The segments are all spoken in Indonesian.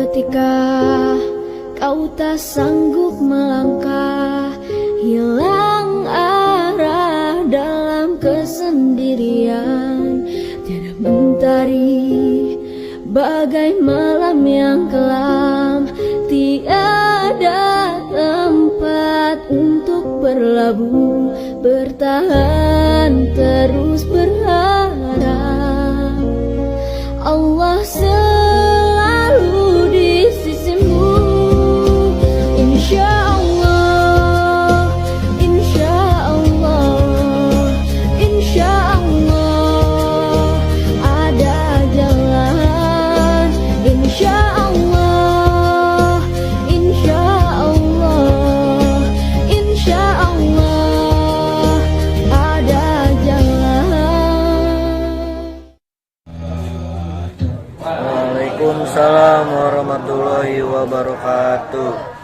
Ketika kau tak sanggup melangkah, hilang arah dalam kesendirian, tiada mentari bagai malam yang kelam, tiada tempat untuk berlabuh, bertahan terus berharap. Allah selalu di sisimu, insya Allah, insya Allah, insya Allah ada jalan, insya Allah, insya Allah, insya Allah ada jalan. Waalaikumsalam warahmatullahi wabarakatuh.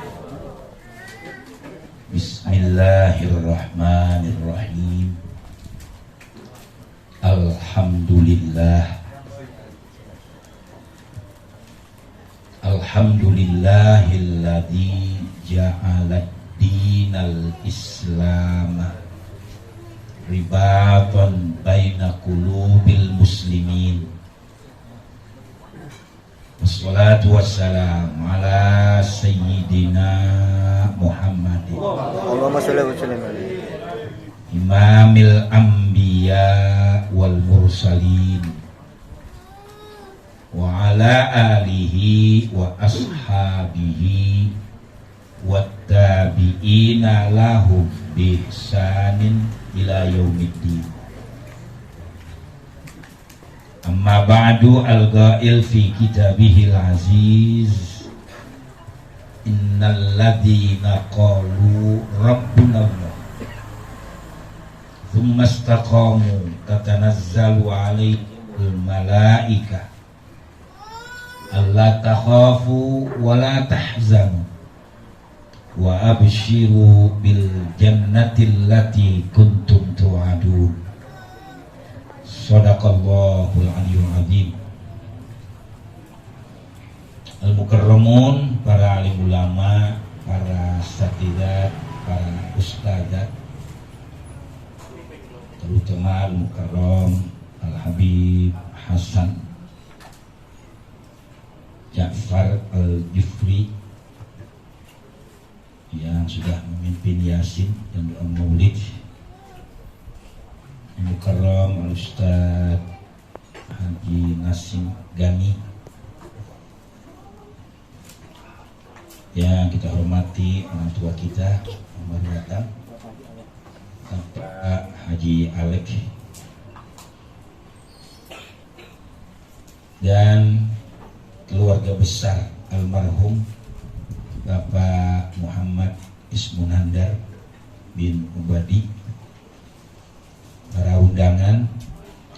Bismillahirrahmanirrahim. Alhamdulillah. Alhamdulillahilladzi ja'ala dinal Islam ribatan baina qulubil muslimin. Wassalatu wassalamu ala sayyidina Muhammadin Allahumma sholli wa sallim alaihi. imamil anbiya wal mursalin wa ala alihi wa ashabihi wat tabi'ina lahum bi ihsanin ila yaumiddin. Amma ba'du, al-ghail fi kitabihil aziz, innal ladzina qalu rabbuna Allah thumma istaqamu tatanazzalu alaihimul malaika alla takhafu wa la tahzanu wa abshiru bil jannati allati kuntum tu'adun. Shadaqallahul aliyyul azim. Al-mukarramun, para alim ulama, para satidat, para ustadzat, terutama al-mukarram Al-Habib Hasan Ja'far Al-Jufri yang sudah memimpin Yasin dan doa Maulid, Mukarram Al-Ustaz Haji Nasim Gani yang kita hormati, orang tua kita yang baru datang, Bapak Haji Alek, dan keluarga besar almarhum Bapak Muhammad Ismunandar bin Ubadi, para undangan,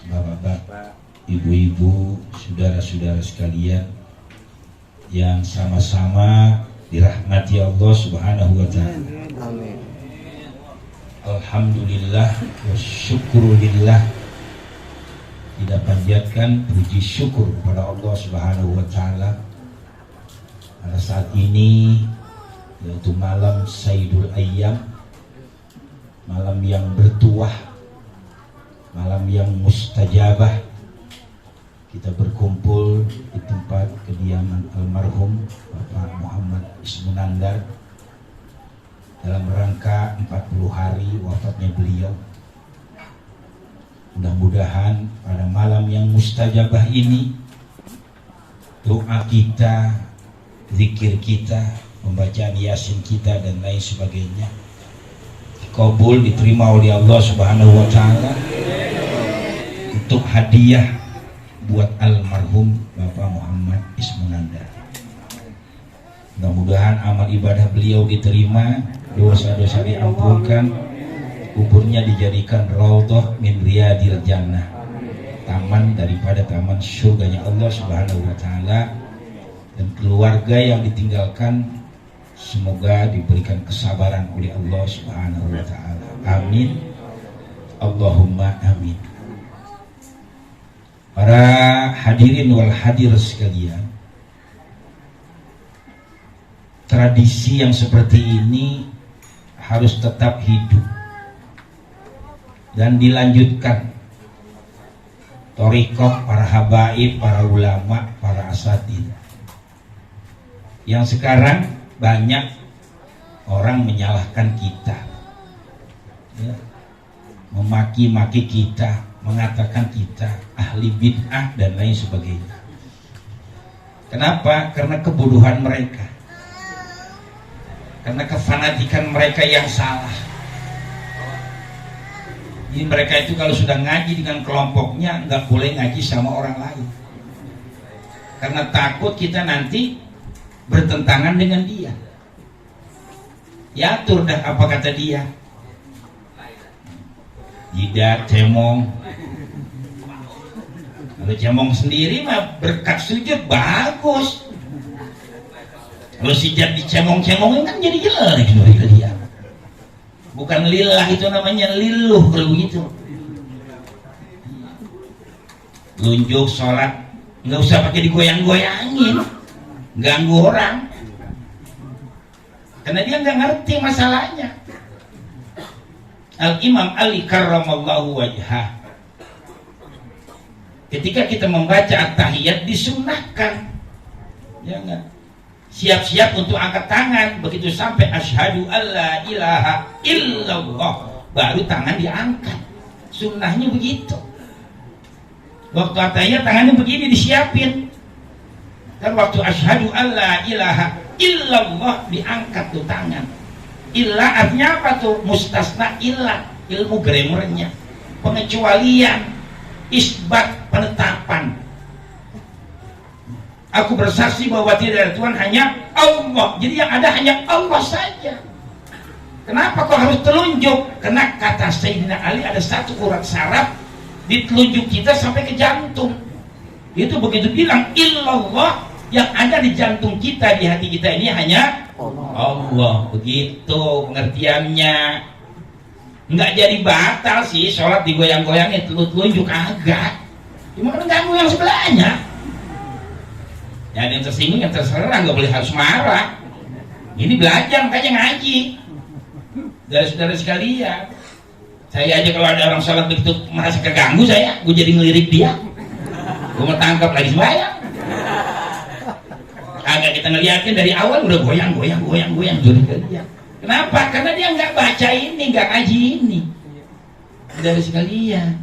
bapak-bapak, ibu-ibu, saudara-saudara sekalian yang sama-sama dirahmati Allah Subhanahu wa ta'ala. Amin. Alhamdulillah wa syukurulillah. Kita panjatkan puji syukur kepada Allah Subhanahu wa ta'ala pada saat ini, yaitu malam Sayyidul Ayyam, malam yang bertuah, malam yang mustajabah. Kita berkumpul di tempat kediaman almarhum Bapak Muhammad Ismunandar dalam rangka 40 hari wafatnya beliau. Mudah-mudahan pada malam yang mustajabah ini, doa kita, zikir kita, pembacaan Yasin kita dan lain sebagainya dikabul, diterima oleh Allah Subhanahu wa ta'ala untuk hadiah buat almarhum Bapak Muhammad Ismunandar. Mudah-mudahan amal ibadah beliau diterima, dosa-dosa diampunkan, kuburnya dijadikan raudhah min riyadil jannah, taman daripada taman surganya Allah Subhanahu wa ta'ala, dan keluarga yang ditinggalkan semoga diberikan kesabaran oleh Allah Subhanahu wa ta'ala. Amin. Allahumma amin. Para hadirin wal hadir sekalian, tradisi yang seperti ini harus tetap hidup dan dilanjutkan. Thariqah para habaib, para ulama, para asatidz. Yang sekarang banyak orang menyalahkan kita, ya, memaki-maki kita, mengatakan kita ahli bid'ah dan lain sebagainya. Kenapa? Karena kebodohan mereka, karena kefanatikan mereka yang salah. Jadi mereka itu kalau sudah ngaji dengan kelompoknya nggak boleh ngaji sama orang lain, karena takut kita nanti bertentangan dengan dia. Ya atur dah apa kata dia. Jidat, cemong. Kalau cemong sendiri mah berkat sujud bagus. Kalau sijat dicemong-cemongin kan jadi jelek dari dia. Bukan lillah, itu namanya lilluh kalau begitu. Lunjuk sholat nggak usah pakai digoyang-goyangin, ganggu orang, karena dia nggak ngerti masalahnya. Al-Imam Ali karramallahu wajhah, ketika kita membaca at-tahiyat disunnahkan, jangan siap-siap untuk angkat tangan begitu sampai asyhadu alla ilaha illallah, baru tangan diangkat. Sunnahnya begitu. Waktu at-tahiyat tangannya begini disiapin, dan waktu asyhadu alla ilaha illallah diangkat tuh tangan. Illah artinya apa tuh? Mustasna illah, ilmu grammarnya, pengecualian, isbat, penetapan. Aku bersaksi bahwa tidak ada Tuhan, hanya Allah. Jadi yang ada hanya Allah saja. Kenapa kok harus telunjuk? Karena kata Sayyidina Ali ada satu urat saraf di telunjuk kita sampai ke jantung. Itu begitu bilang illallah, yang ada di jantung kita, di hati kita ini hanya Allah. Begitu pengertiannya. Nggak jadi batal sih sholat digoyang-goyangin, telunjuk agak. Cuma kan ganggu yang sebelahnya. Ya, ada yang tersinggung, yang terserah, nggak boleh harus marah. Ini belajar makanya ngaji. Dari saudara sekalian, saya aja kalau ada orang sholat begitu merasa keganggu, gue jadi ngelirik dia, gue mau tangkap lagi sembahyang. Agak kita ngeliatin dari awal udah goyang jadi dia. Kenapa? Karena dia nggak baca ini, nggak ngaji ini. Saudara sekalian,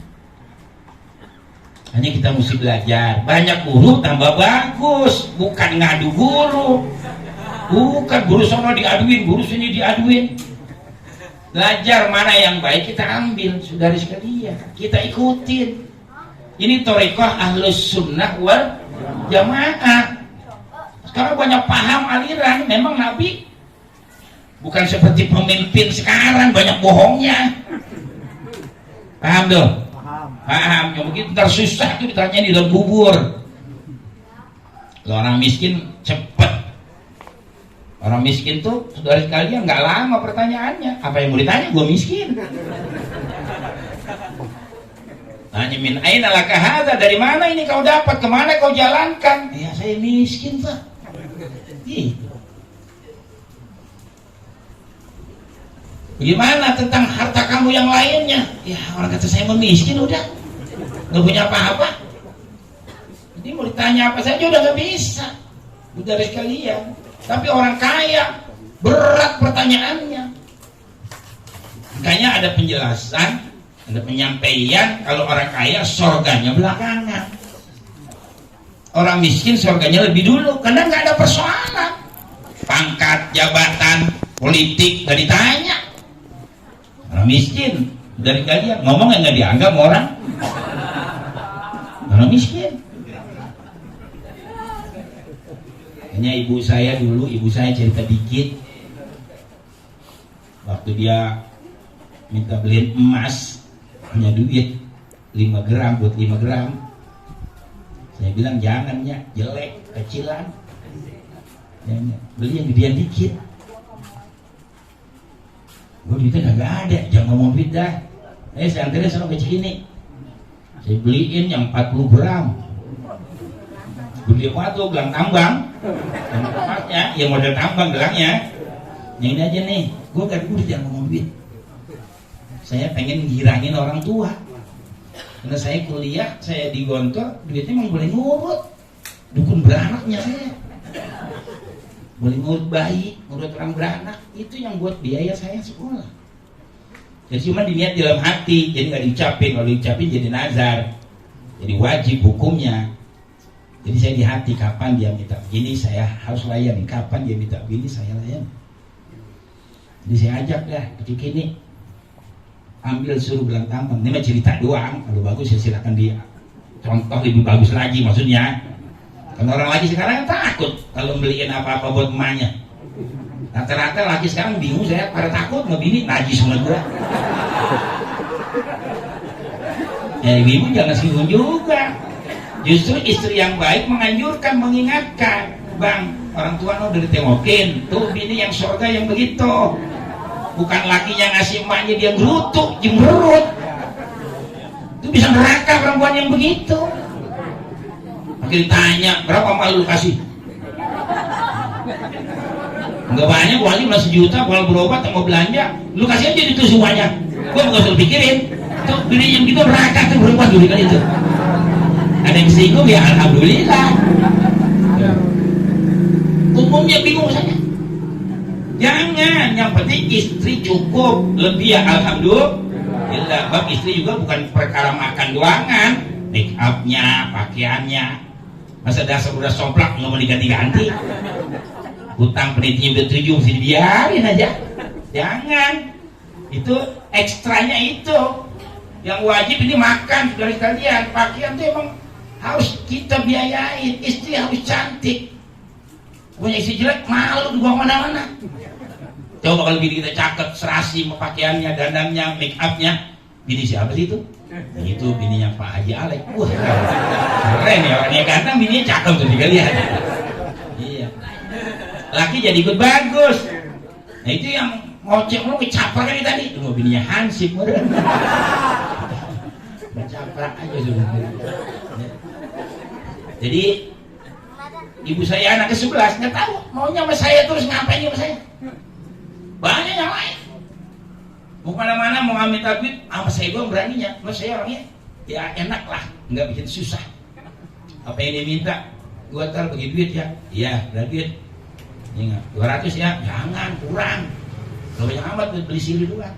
hanya kita mesti belajar. Banyak guru tambah bagus, bukan ngadu guru. Bukan guru sono diaduin, guru sini diaduin. Belajar mana yang baik kita ambil, saudara sekalian. Kita ikutin. Ini thariqah ahlus sunnah wal jamaah. Sekarang banyak paham aliran. Memang Nabi bukan seperti pemimpin sekarang, banyak bohongnya. Paham tuh? Paham, yang begitu ntar susah tuh ditanya di dalam kubur. Kalau orang miskin cepet. Orang miskin tuh saudara sekalian nggak lama pertanyaannya. Apa yang mau ditanya? Gue miskin. Tanya min aina laka hadza, dari mana ini kau dapat? Kemana kau jalankan? Ya saya miskin Pak. Gitu. Gimana tentang harta kamu yang lainnya? Ya orang kata saya miskin udah, nggak punya apa-apa. Jadi mau ditanya apa saja udah nggak bisa, udah dari sekalian. Tapi orang kaya berat pertanyaannya. Makanya ada penjelasan, ada penyampaian kalau orang kaya surganya belakangan. Orang miskin surganya lebih dulu karena nggak ada persoalan. Pangkat, jabatan, politik nggak ditanya. Orang miskin dari kalian ngomong yang nggak dianggap orang miskin. Hanya ibu saya cerita dikit. Waktu dia minta beliin emas, punya duit 5 gram buat 5 gram. Saya bilang jangan ya, jelek, kecilan. Beli yang gedean dikit. Gue duitnya kagak ada, jangan ngomong duit dah. Saya anterin sama kecil ini. Saya beliin yang 40 gram. beli apa tuh gelang tambang yang tempatnya yang model tambang gelangnya yang ini aja nih, gue gak udah jangan ngomong duit, saya pengen ngirangin orang tua karena saya kuliah, saya di Gontor duitnya emang boleh ngurut dukun beranaknya saya boleh ngurut bayi, ngurut orang beranak, itu yang buat biaya saya sekolah. Jadi cuma diniat dalam hati, jadi nggak diucapin, kalau diucapin jadi nazar, jadi wajib hukumnya. Jadi saya di hati, kapan dia minta begini saya harus layani, kapan dia minta begini saya layani. Jadi saya ajak dah, ketika ini ambil suruh gelang tambang, ini mah cerita doang, kalau bagus ya silakan dia contoh lebih bagus lagi maksudnya. Karena orang lagi sekarang takut kalau beliin apa-apa buat emaknya. Rata-rata laki sekarang bingung, saya pada takut ngebini najis semua gua. Ya ibu jangan singgung juga. Justru istri yang baik menganjurkan, mengingatkan, bang orang tua udah ditengokin, tuh bini yang surga yang begitu. Bukan lakinya ngasih emaknya dia gerutuk, jemberut. Itu bisa neraka perempuan yang begitu. Makin tanya berapa mal lu kasih? Enggak banyak, wali masih juta, kalau berobat mau belanja, lu kasih aja itu semuanya. Gua nggak usah pikirin. Tuh bini yang gitu neraka tuh perempuan dulu kali itu. Ada yang singgung ya alhamdulillah. Umumnya bingung saja. Jangan, yang penting istri cukup, lebih ya alhamdulillah. Bab istri juga bukan perkara makan doangan, make upnya, pakaiannya. Masa dasar udah somplak nggak mau diganti-ganti. Hutang penitinya udah 7 mesti dibiarin aja. Jangan. Itu ekstranya itu. Yang wajib ini makan dari kalian. Pakaian itu emang harus kita biayain. Istri harus cantik. Punya istri jelek malu dibawa mana-mana. Coba kalau bini kita cakep, serasi pakaiannya, dandannya, make upnya. Bini siapa sih itu? Nah, itu bininya Pak Haji Alek. Wah, keren ya orangnya ganteng, bininya cakep tuh dikalian. Iya. Laki jadi ikut bagus. Nah itu yang ngocek lu kecaprak kan tadi. Lu bininya Hansip meren. Kecaprak aja sudah. Jadi ibu saya anak ke-11 nggak tahu maunya sama saya terus ngapain sama saya. Banyak yang lain. Mau kemana-mana mau ngambil tabib sama saya doang beraninya. Mas saya orangnya ya enak lah, nggak bikin susah. Apa yang dia minta, gua ntar bagi duit ya. Iya, ada duit. Ingat, 200 ya, jangan kurang. Kalau banyak amat beli siri doang.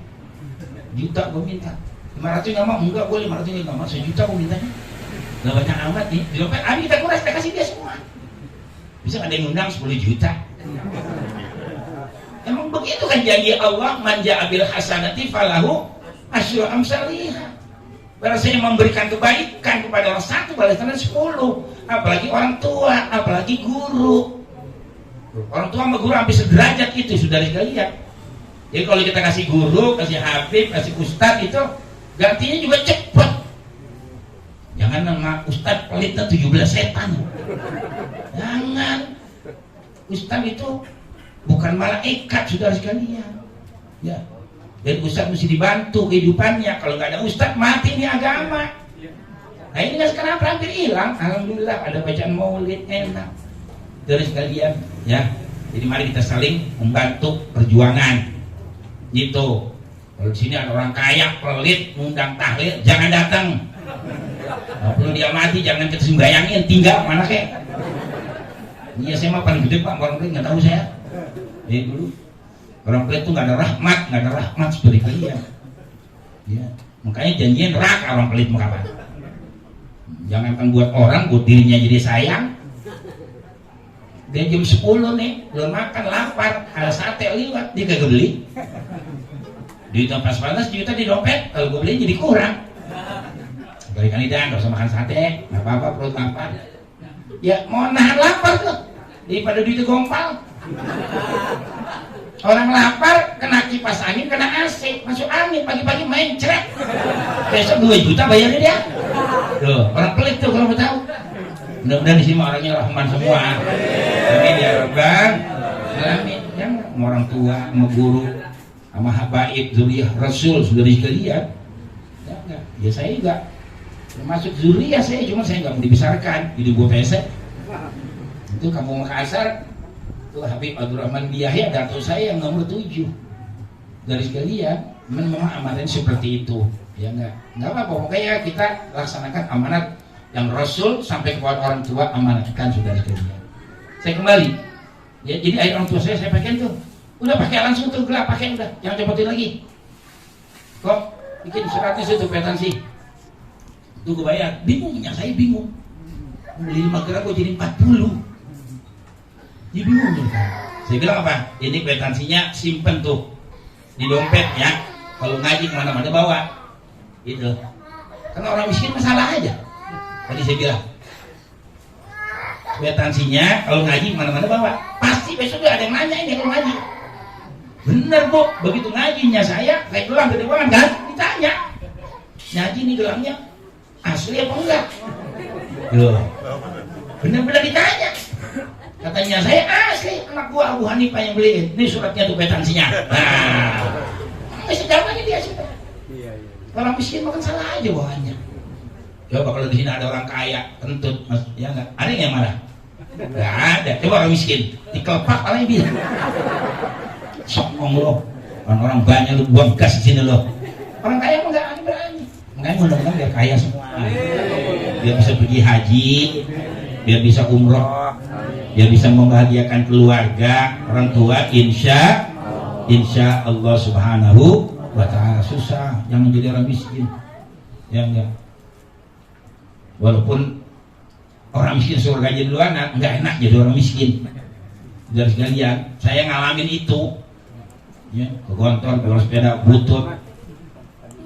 Juta gua minta. 500 nggak mau, enggak boleh 500 nggak mau, 1 juta gua mintanya. Nggak banyak amat nih. Di dompet, kita kuras, kita kasih dia semua. Bisa ada yang undang 10 juta. Emang begitu kan janji Allah, manja abil hasanati falahu asyru amsalihah. Barang saya memberikan kebaikan kepada orang satu, balasannya 10. Apalagi orang tua, apalagi guru. Orang tua sama guru hampir sederajat itu, saudara sekalian. Jadi kalau kita kasih guru, kasih habib, kasih ustad itu gantinya juga cepat. Jangan nama ustad pelitnya 17 setan. Jangan. Ustad itu bukan malaikat, saudara sekalian. Ya. Dan ustaz mesti dibantu kehidupannya. Kalau nggak ada ustaz mati nih agama. Nah ini kan sekarang hampir hilang. Alhamdulillah ada bacaan maulid enak. Saudara sekalian, ya. Jadi mari kita saling membantu perjuangan. Gitu. Kalau di sini ada orang kaya, pelit, ngundang tahlil, jangan datang. Kalau perlu dia mati, jangan kita sembayangin, tinggal mana kek. Iya saya mah paling gede pak, orang pelit nggak tahu saya. Jadi dulu orang pelit itu nggak ada rahmat seperti kalian. Ya, makanya janjian neraka orang pelit mau kapan? Jangan kan buat orang, buat dirinya jadi sayang. Dia jam 10 nih, belum makan, lapar, ada sate liwat, dia kagak beli. Duit pas-panas juta di dompet, kalau gue beli jadi kurang. Kali-kali dah, nggak usah makan sate, nggak apa-apa perut lapar. Ya mau nahan lapar tuh, daripada duitnya gompal. Orang lapar kena kipas angin, kena AC, masuk angin pagi-pagi main cerek. Besok 2 juta bayarnya dia. Tuh, orang pelit tuh kalau mau tahu. Mudah-mudahan di sini orangnya rahman semua. Amin ya rabbal alamin. Yang orang tua, sama guru, sama habaib, zuriyah Rasul, saudara sekalian. Ya enggak. Ya saya juga termasuk zuriyah saya, cuma saya enggak mau dibesarkan. Hidup gue pesek. Itu Kampung Makassar, itu Habib Abdurrahman Yahya dato saya yang nomor 7. Dari sekalian, memang amanat seperti itu. Ya enggak apa-apa, pokoknya kita laksanakan amanat yang Rasul sampai kepada orang tua amanatkan saudara sekalian. Saya kembali, ya jadi air orang tua saya pakai tuh, udah pakai langsung tuh gelap, pakai udah, jangan copotin lagi. Kok bikin suratnya situ kwitansi, tuh gue bayar, bingungnya saya bingung, beli 5 gram gue jadi 40, jadi bingung nih. Saya bilang apa? Ini kwitansinya simpen tuh di dompet ya, kalau ngaji kemana-mana bawa. Gitu. Karena orang miskin masalah aja. Tadi saya bilang, kwitansinya kalau ngaji kemana-mana bawa. Pasti besok ada yang nanya ini kalau ngaji. Bener bu, begitu ngajinya saya gelang gede banget kan? Ditanya, ngaji ini gelangnya asli apa enggak? Loh, bener-bener ditanya. Katanya saya asli, anak gua Abu Hanifah yang beliin. Ini suratnya tuh kwitansinya. Nah, masih jawab aja dia sudah. Orang miskin makan salah aja bawaannya. Coba kalau di sini ada orang kaya, kentut, mas, ya enggak? Ada yang marah? Enggak ada. Coba orang miskin, dikelepak palanya bilang. Sokong lo, orang-orang banyak lu buang gas di sini lo. Orang kaya mah enggak berani. Makanya mudah-mudahan biar kaya semua. Biar bisa pergi haji, biar bisa umroh, biar bisa membahagiakan keluarga, orang tua, insya Allah subhanahu wa ta'ala. Susah jangan jadi orang miskin ya enggak, walaupun orang miskin surga jadi duluan, enggak enak jadi orang miskin. Dari sekalian saya ngalamin itu ya, ke Gontor, ke sepeda butut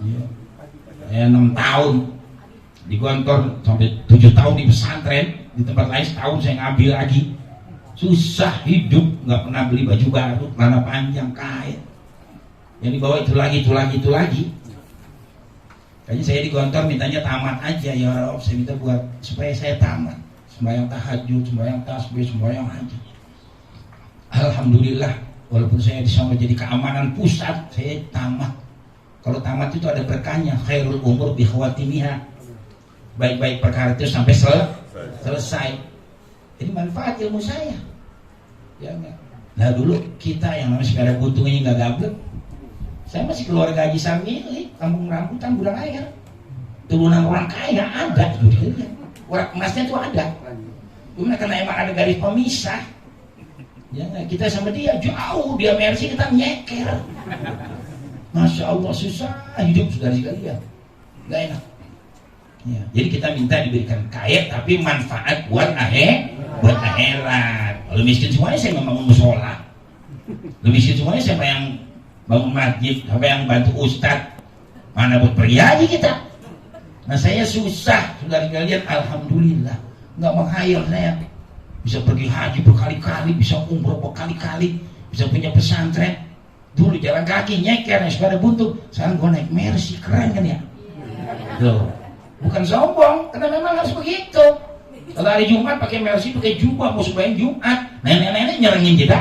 ya. Saya 6 tahun di Gontor sampai 7 tahun di pesantren, di tempat lain setahun saya ngambil lagi. Susah hidup, nggak pernah beli baju baru, celana panjang, kain. Yang dibawa itu lagi. Kayaknya saya di Gontor mintanya tamat aja ya Rob, saya minta buat supaya saya tamat, sembahyang tahajud, sembahyang tasbih, sembahyang haji. Alhamdulillah, walaupun saya bisa menjadi keamanan pusat, saya tamat. Kalau tamat itu ada berkahnya, khairul umur bi khawatimiha. Baik-baik perkara itu sampai selesai. Jadi manfaat ilmu saya. Ya enggak. Nah dulu kita yang namanya sepeda buntung ini nggak gablek. Saya masih keluarga Haji Samili, kampung rambutan, bulan air. Turunan orang kaya ada itu dia. Orang emasnya itu ada. Cuma karena emang ada garis pemisah. Ya, kita sama dia jauh, dia Mercy, kita nyeker. Masya Allah susah hidup saudara sekalian. Gak enak. Ya, jadi kita minta diberikan kaya tapi manfaat buat akhirat. Kalau miskin semuanya saya membangun musola. Kalau miskin semuanya siapa yang bangun masjid, siapa yang bantu ustadz, mana buat pergi haji kita. Nah saya susah saudara sekalian, alhamdulillah nggak menghayal saya bisa pergi haji berkali-kali, bisa umroh berkali-kali, bisa punya pesantren. Dulu jalan kaki nyeker, sepeda buntu, sekarang gue naik Mercy, keren kan ya? Loh, bukan sombong, karena memang harus begitu. Kalau hari Jumat pakai Mercy, pakai jubah, mau sembahyang Jumat, nenek-nenek nyerengin jeda,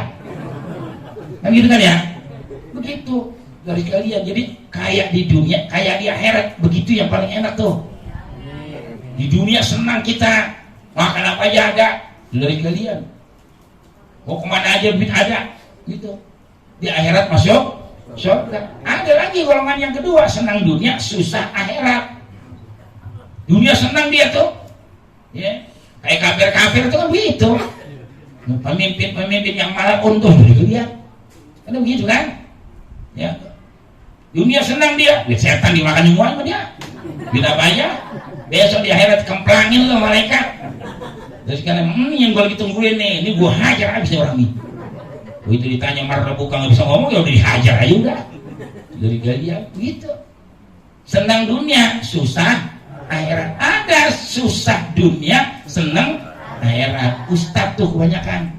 kan gitu kan ya? Begitu dari kalian. Jadi kaya di dunia, kaya di akhirat, begitu yang paling enak tuh. Di dunia senang kita, makan apa aja ada dari kalian. Mau kemana aja duit ada, gitu. Di akhirat masuk surga. Ada lagi golongan yang kedua, senang dunia, susah akhirat. Dunia senang dia tuh, ya. Kayak kafir-kafir itu kan begitu. Pemimpin-pemimpin yang malah untung dari lihat, kan begitu kan? Ya. Dunia senang dia, lihat setan dimakan semua sama dia. Tidak banyak. Besok di akhirat kemplangin loh malaikat. Terus kalian, yang gue lagi tungguin nih, ini gue hajar habis orang ini. Begitu ditanya marah bukan nggak bisa ngomong, ya udah dihajar aja udah. Dari kalian gitu. Senang dunia, susah akhirat. Ada susah dunia, senang akhirat. Ustadz tuh kebanyakan.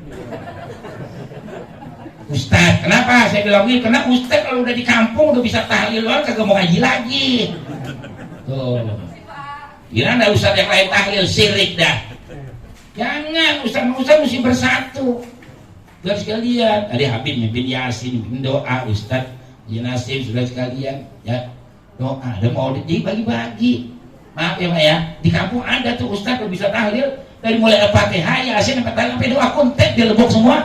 Ustadz, kenapa saya bilang gitu? Karena Ustadz kalau udah di kampung udah bisa tahlil luar, kagak mau ngaji lagi. Tuh. Gimana ada Ustadz yang lain tahlil sirik dah. Jangan, Ustadz mesti bersatu. Sudah sekalian, ada Habib mimpin Yasin, mimpin doa, Ustadz Nasim, sudah sekalian, ya doa, ada mau dibagi-bagi. Maaf ya Pak ya, di kampung ada tuh Ustadz kalau bisa tahlil, Dari mulai Al-Fatihah, Yasin, sampai doa kuntet dia lebok semua.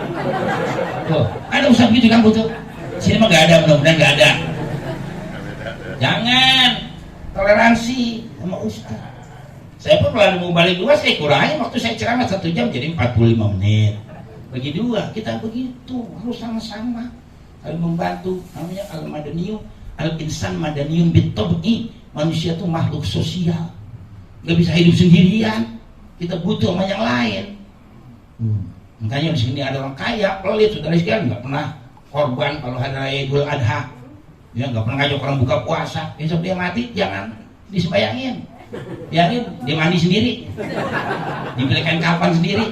Tuh, ada ustaz gitu kan butuh. Sini mah gak ada, mudah-mudahan gak ada. Jangan toleransi sama ustaz. Saya pun kalau mau balik dua, saya kurangin waktu saya ceramah 1 jam jadi 45 menit. Bagi dua, kita begitu harus sama-sama saling membantu. Namanya al-madaniyun, al-insan madaniyun bitab'i. Manusia itu makhluk sosial, nggak bisa hidup sendirian. Kita butuh sama yang lain. Makanya di sini ada orang kaya, pelit, saudara sekalian, nggak pernah korban kalau hari raya Idul Adha. Dia nggak pernah ngajak orang buka puasa. Besok dia mati, jangan disembayangin. Biarin dia mandi sendiri, dibelikan kapan sendiri,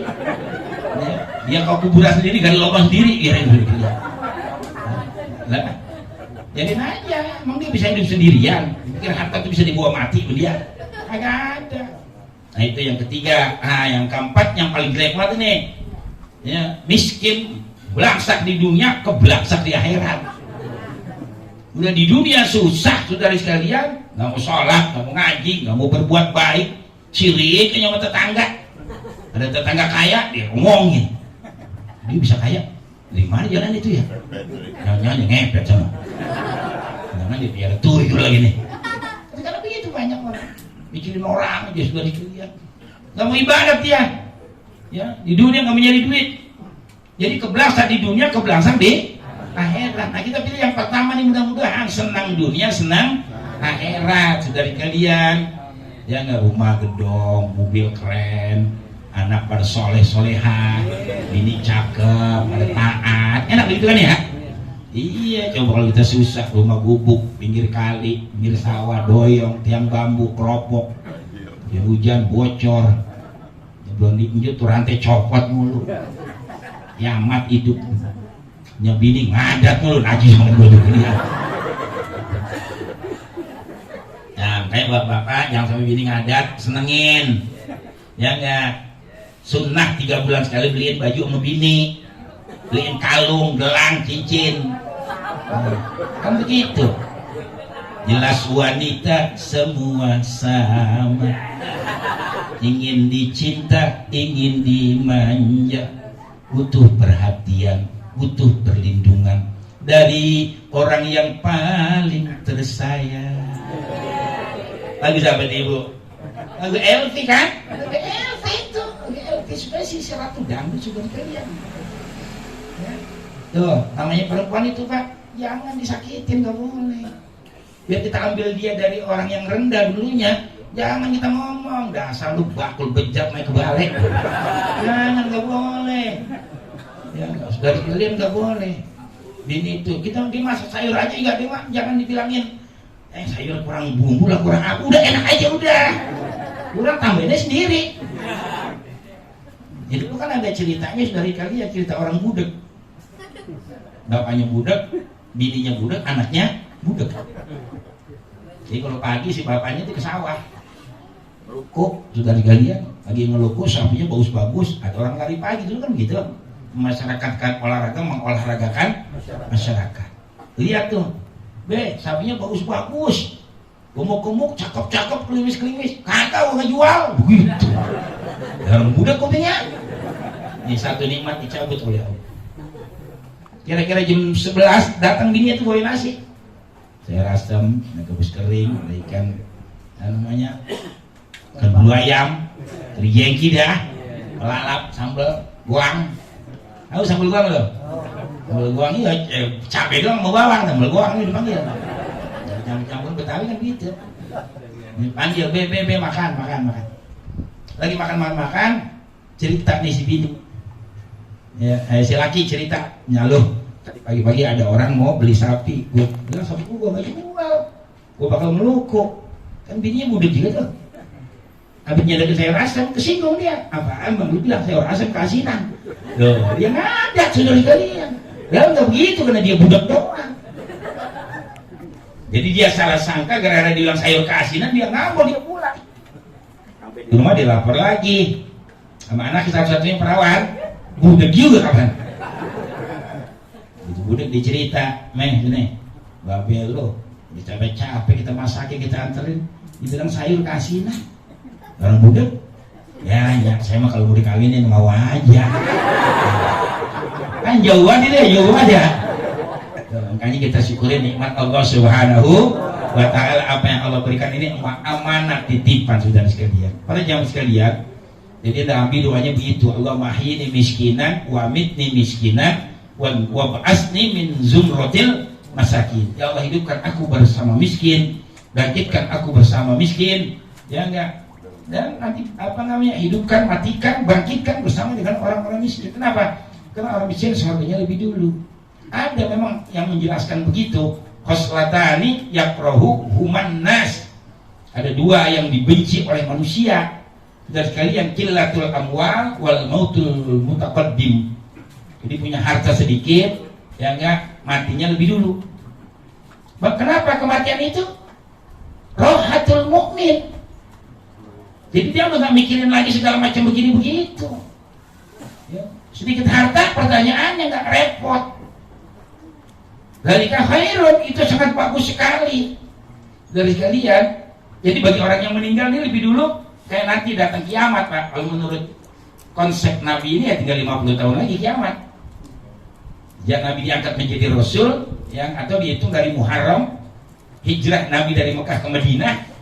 dia kau kuburan sendiri, gali lubang sendiri, biarin dulu dia. Lah, jadiin aja, emang dia bisa hidup sendirian, pikir harta itu bisa dibawa mati dia, agak ada. Nah itu yang ketiga. Nah yang keempat, yang paling jelek banget nih, ya, miskin, belangsak di dunia, kebelangsak di akhirat. Udah di dunia susah, saudara sekalian, nggak mau sholat, nggak mau ngaji, nggak mau berbuat baik, sirik sama tetangga. Ada tetangga kaya, dia ngomongin, dia bisa kaya, dari mana jalan itu ya? Jangan-jangan ngepet sama, jangan dia biar tuyul lagi nih. Karena begitu banyak orang mikirin orang aja, saudara sekalian, nggak mau ibadat dia, ya di dunia nggak mau nyari duit, jadi kebelangsak di dunia, kebelangsak di akhirat. Nah kita pilih yang pertama nih, mudah-mudahan senang dunia, senang akhirat, saudari kalian. Ya nggak, rumah gedong, mobil keren, anak pada soleh-solehah, bini cakep, pada taat, enak begitu kan ya? Iya, coba kalau kita susah, rumah gubuk, pinggir kali, pinggir sawah, doyong, tiang bambu, keropok, ya hujan bocor, ya belum diinjut tuh rantai copot mulu, kiamat hidup. Bini ngadat mulu, najis banget gue dia. Nah kayak bapak-bapak jangan sampai bini ngadat, senengin ya enggak. Sunnah 3 bulan sekali beliin baju sama bini, beliin kalung, gelang, cincin. Kan begitu. Jelas wanita semua sama, ingin dicinta, ingin dimanja, butuh perhatian, butuh perlindungan dari orang yang paling tersayang. Lagu siapa nih ibu? Lagu Elvi kan? Lagu Elvi itu, lagu Elvi spesies Ratu Dangdut juga kalian. Ya. Tuh, namanya perempuan itu pak, jangan disakitin, gak boleh. Biar kita ambil dia dari orang yang rendah dulunya, jangan kita ngomong dasar lu bakul bejat naik ke balik. Jangan, gak boleh. Ya, dari kalian nggak boleh. Bini itu kita dimasak sayur aja nggak dewa, jangan dibilangin sayur kurang bumbu lah, kurang apa, udah enak aja udah, kurang tambahinnya sendiri. Jadi itu kan ada ceritanya dari kalian, cerita orang budek, bapaknya budek, bininya budek, anaknya budek. Jadi kalau pagi si bapaknya itu ke sawah, ngeluku, saudari kalian lagi ngeluku, sapinya bagus-bagus, ada orang lari pagi dulu kan gitu. Masyarakat kan olahraga mengolahragakan masyarakat. Lihat tuh, sapinya bagus-bagus, gemuk-gemuk, cakep-cakep, klimis-klimis, kagak mau ngejual, begitu. Dalam budak kupingnya. Ini satu nikmat dicabut oleh Allah. Kira-kira jam 11 datang bininya tuh bawain nasi. Saya rasem, gabus kering, ada ikan, namanya ikan bulu ayam, teri jengki dah, lalap, sambal, goang. Tahu sambal goang loh? Sambal goang iya, cabai doang mau bawang, sambal goang ini dipanggil. Campur Betawi kan gitu. Panggil, makan. Lagi makan, cerita nih si bini. Ya, si laki cerita, nyaluh. Pagi-pagi ada orang mau beli sapi, gue bilang sapi gue gak jual, gue bakal melukuk. Kan bininya muda juga tuh. Habis nyadarin sayur asam, kesinggung dia. Apaan bang, lu bilang sayur asam keasinan. Loh, dia ngadat saudara sekalian. Lalu nggak begitu karena dia budak doang. Jadi dia salah sangka gara-gara dibilang sayur keasinan, dia ngambek, dia pulang. Di rumah dia lapor lagi sama anak satu-satunya perawan, budak juga kapan. Itu budak dicerita, gini, babe lo, capek-capek kita masakin, kita anterin, dibilang sayur keasinan. Orang budak Ya, saya mah kalau mau dikawinin mau aja. Kan jauh aja deh, jauh aja. Makanya kita syukurin nikmat Allah Subhanahu wa ta'ala. Apa yang Allah berikan ini amanah titipan, saudara sekalian. Para jamaah sekalian, jadi Nabi doanya begitu, Allah mahyini miskinan wa mitni miskinan wa ba'asni min zumratil masakin. Ya Allah, hidupkan aku bersama miskin, bangkitkan aku bersama miskin, ya enggak. Dan nanti hidupkan, matikan, bangkitkan bersama dengan orang-orang miskin. Kenapa? Karena orang miskin surganya lebih dulu. Ada memang yang menjelaskan begitu. Khoslatani yakrahu human nas. Ada dua yang dibenci oleh manusia. Dan sekalian qillatul amwal wal mautul mutaqaddim. Jadi punya harta sedikit, ya enggak, matinya lebih dulu. Kenapa kematian itu? Rohatul mukmin. Jadi dia udah gak mikirin lagi segala macam begini begitu. Ya. Sedikit harta, pertanyaannya gak repot. Dzalika khairun, itu sangat bagus sekali. Dari sekalian, jadi bagi orang yang meninggal ini lebih dulu kayak nanti datang kiamat, Pak. Kalau menurut konsep Nabi ini ya tinggal 50 tahun lagi kiamat. Ya, Nabi diangkat menjadi Rasul, yang atau dihitung dari Muharram, hijrah Nabi dari Mekah ke Madinah.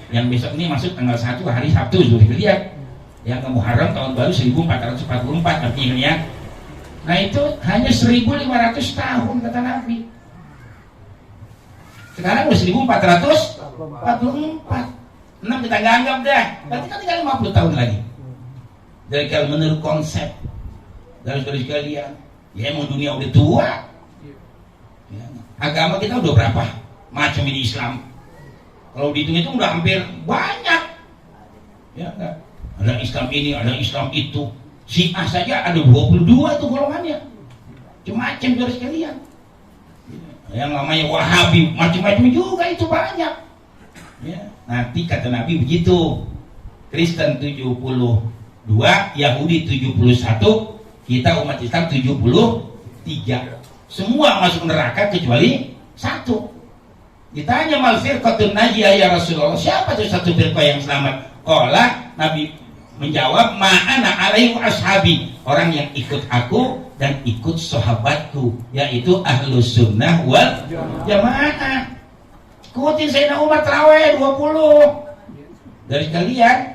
Yang besok ini masuk tanggal 1 hari Sabtu, sudah dilihat. Yang ke Muharram tahun baru 1444 artinya ya. Nah itu hanya 1500 tahun kata Nabi. Sekarang udah 1444. 6 kita nggak anggap dah. Berarti kan tinggal 50 tahun lagi. Dari kalau menurut konsep dari sekalian, ya emang dunia udah tua. Ya. Agama kita udah berapa macam ini Islam? Kalau dihitung itu udah hampir banyak. Ya enggak? Ada Islam ini, ada Islam itu. Syiah saja ada 22 itu golongannya. Macam-macam dari sekalian. Yang namanya Wahabi, macam-macam juga itu banyak. Ya, nanti kata Nabi begitu. Kristen 72, Yahudi 71, kita umat Islam 73. Semua masuk neraka kecuali satu. Ditanya mal firqatun najiyah ya Rasulullah, siapa tuh satu firqah yang selamat? Qala, Nabi menjawab, ma'ana alaihi ashabi, orang yang ikut aku dan ikut sahabatku, yaitu ahlus sunnah wal jamaah. Ikutin Sayyidina Umar tarawih 20 dari kalian.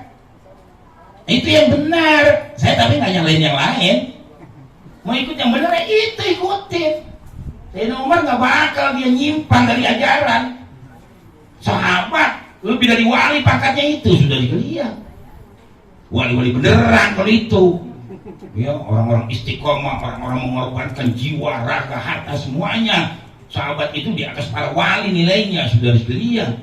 Itu yang benar. Saya tapi nggak nyalain yang lain. Mau ikut yang benar itu ikutin. Sayyidina Umar gak bakal dia nyimpang dari ajaran. Sahabat lebih dari wali pangkatnya itu sudah dilihat. Wali-wali beneran kalau itu. Ya, orang-orang istiqomah, orang-orang mengorbankan jiwa, raga, harta semuanya. Sahabat itu di atas para wali nilainya sudah dilihat.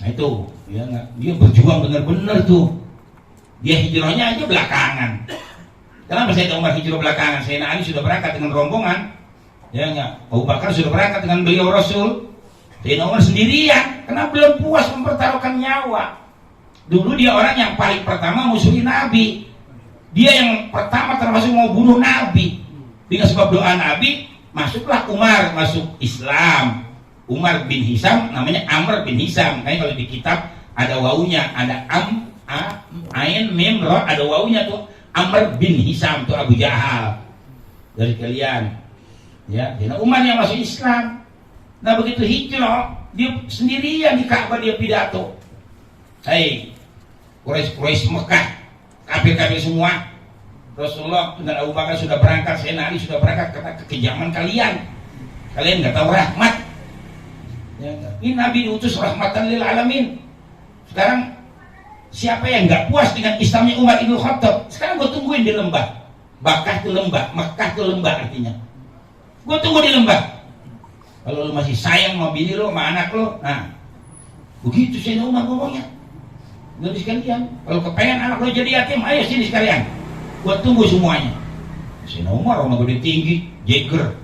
Nah itu, ya, dia berjuang benar-benar tuh. Dia hijrahnya aja belakangan. Kenapa Sayyidina Umar hijrah belakangan? Sayyidina Ali sudah berangkat dengan rombongan, ya enggak? Abu Bakar sudah berangkat dengan beliau Rasul. Sayyidina Umar sendirian, karena belum puas mempertaruhkan nyawa. Dulu dia orang yang paling pertama musuhin Nabi. Dia yang pertama termasuk mau bunuh Nabi. Dengan sebab doa Nabi, masuklah Umar masuk Islam. Umar bin Hisam, namanya Amr bin Hisam. Kayaknya kalau di kitab ada wawunya, ada ain mim ra, ada wawunya tuh. Amr bin Hisam itu Abu Jahal dari kalian, ya. Jadi Umar yang masuk Islam. Nah begitu hijrah, dia sendirian di Ka'bah dia pidato. Hei, Quraisy Mekah, kafir-kafir semua. Rasulullah dan Abu Bakar sudah berangkat, Sayyidina Ali sudah berangkat karena kekejaman kalian. Kalian nggak tahu rahmat. Ya, ini Nabi diutus rahmatan lil alamin. Sekarang siapa yang nggak puas dengan Islamnya Umar ibn Khattab? Sekarang gue tungguin di lembah. Bakah itu lembah, Mekah itu lembah artinya. Gue tunggu di lembah. Kalau lu masih sayang sama bini lu, sama anak lu, nah begitu Sayyidina Umar ngomongnya. Jadi sekalian, kalau kepengen anak lu jadi yatim, ayo sini sekalian. Gue tunggu semuanya. Sayyidina Umar orang gede tinggi, jeger,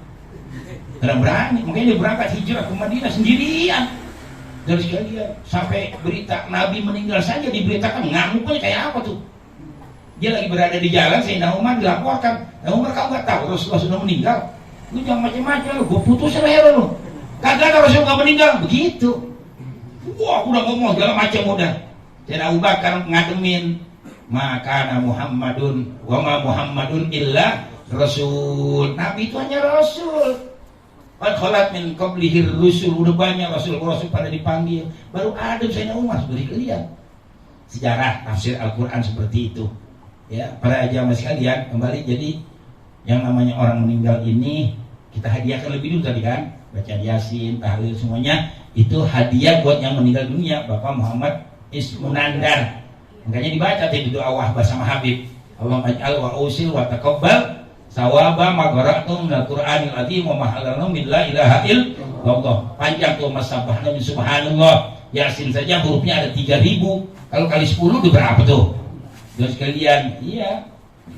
karena berani, makanya dia berangkat hijrah ke Madinah sendirian. Dari sekalian sampai berita Nabi meninggal saja diberitakan, ngamuknya kayak apa tuh? Dia lagi berada di jalan, Sayyidina Umar dilaporkan. Nah Umar, kau nggak tahu Rasulullah sudah meninggal? Lu jangan macam-macam lu, gue putus leher lu. Kagak ada Rasul nggak meninggal, begitu. Wah udah ngomong segala macam udah. Sayyidina Abu Bakar ngademin, maka Muhammadun wa ma Muhammadun illa rasul. Nabi itu hanya rasul. Qad khalat min qablihi rusul, udah banyak rasul-rasul pada dipanggil. Baru ada Sayyidina Umar seperti kalian. Sejarah tafsir Al-Qur'an seperti itu. Ya, para jamaah sekalian, kembali jadi yang namanya orang meninggal ini kita hadiahkan lebih dulu tadi kan, baca Yasin, tahlil semuanya itu hadiah buat yang meninggal dunia. Bapak Muhammad Ismunandar. Makanya dibaca tadi doa wahbah sama Habib. Allahumma ij'al wa usil wa taqabbal sawaba ma qara'tum minal Qur'anil azim wa ma halalna min la ilaha illallah. Panjang tuh masabahna min subhanallah. Yasin saja hurufnya ada 3000. Kalau kali 10 itu berapa tuh? Terus sekalian, iya.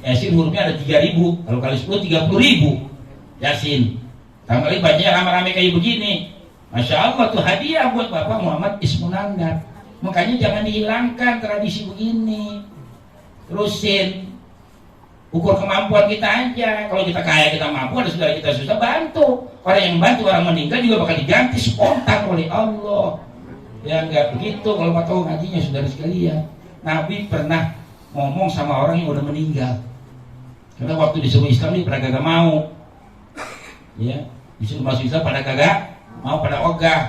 Yasin hurufnya ada 3000. Kalau kali 10 30.000. Yasin. Tambah lagi bacanya rame-rame kayak begini. Masya Allah tuh hadiah buat Bapak Muhammad Ismunandar. Makanya jangan dihilangkan tradisi begini. Terusin. Ukur kemampuan kita aja. Kalau kita kaya, kita mampu, ada saudara kita susah, bantu. Orang yang bantu orang meninggal juga bakal diganti spontan oleh Allah. Ya enggak begitu kalau mau tahu ngajinya saudara sekalian. Nabi pernah ngomong sama orang yang udah meninggal. Karena waktu disuruh Islam ini pada kagak mau. Ya, disuruh masuk Islam pada kagak mau, pada ogah.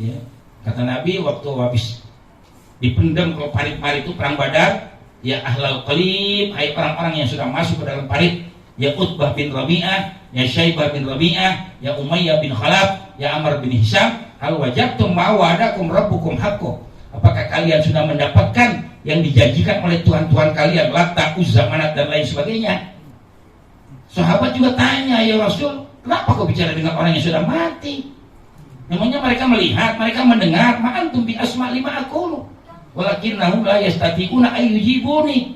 Ya. Kata Nabi waktu habis dipendam ke parit-parit itu perang Badar, ya ahlal qalib, hai orang-orang yang sudah masuk ke dalam parit, ya Utbah bin Rabi'ah, ya Syaibah bin Rabi'ah, ya Umayyah bin Khalaf, ya Amr bin Hisham, hal wajadtum ma wa'adakum rabbukum haqqo. Apakah kalian sudah mendapatkan yang dijanjikan oleh Tuhan-Tuhan kalian, Lata, Uzza, Manat dan lain sebagainya? Sahabat juga tanya, ya Rasul, kenapa kau bicara dengan orang yang sudah mati? Namanya mereka melihat, mereka mendengar, ma'antum bi asma' lima aqulu walakinnahum la yastati'una ayyujibuni.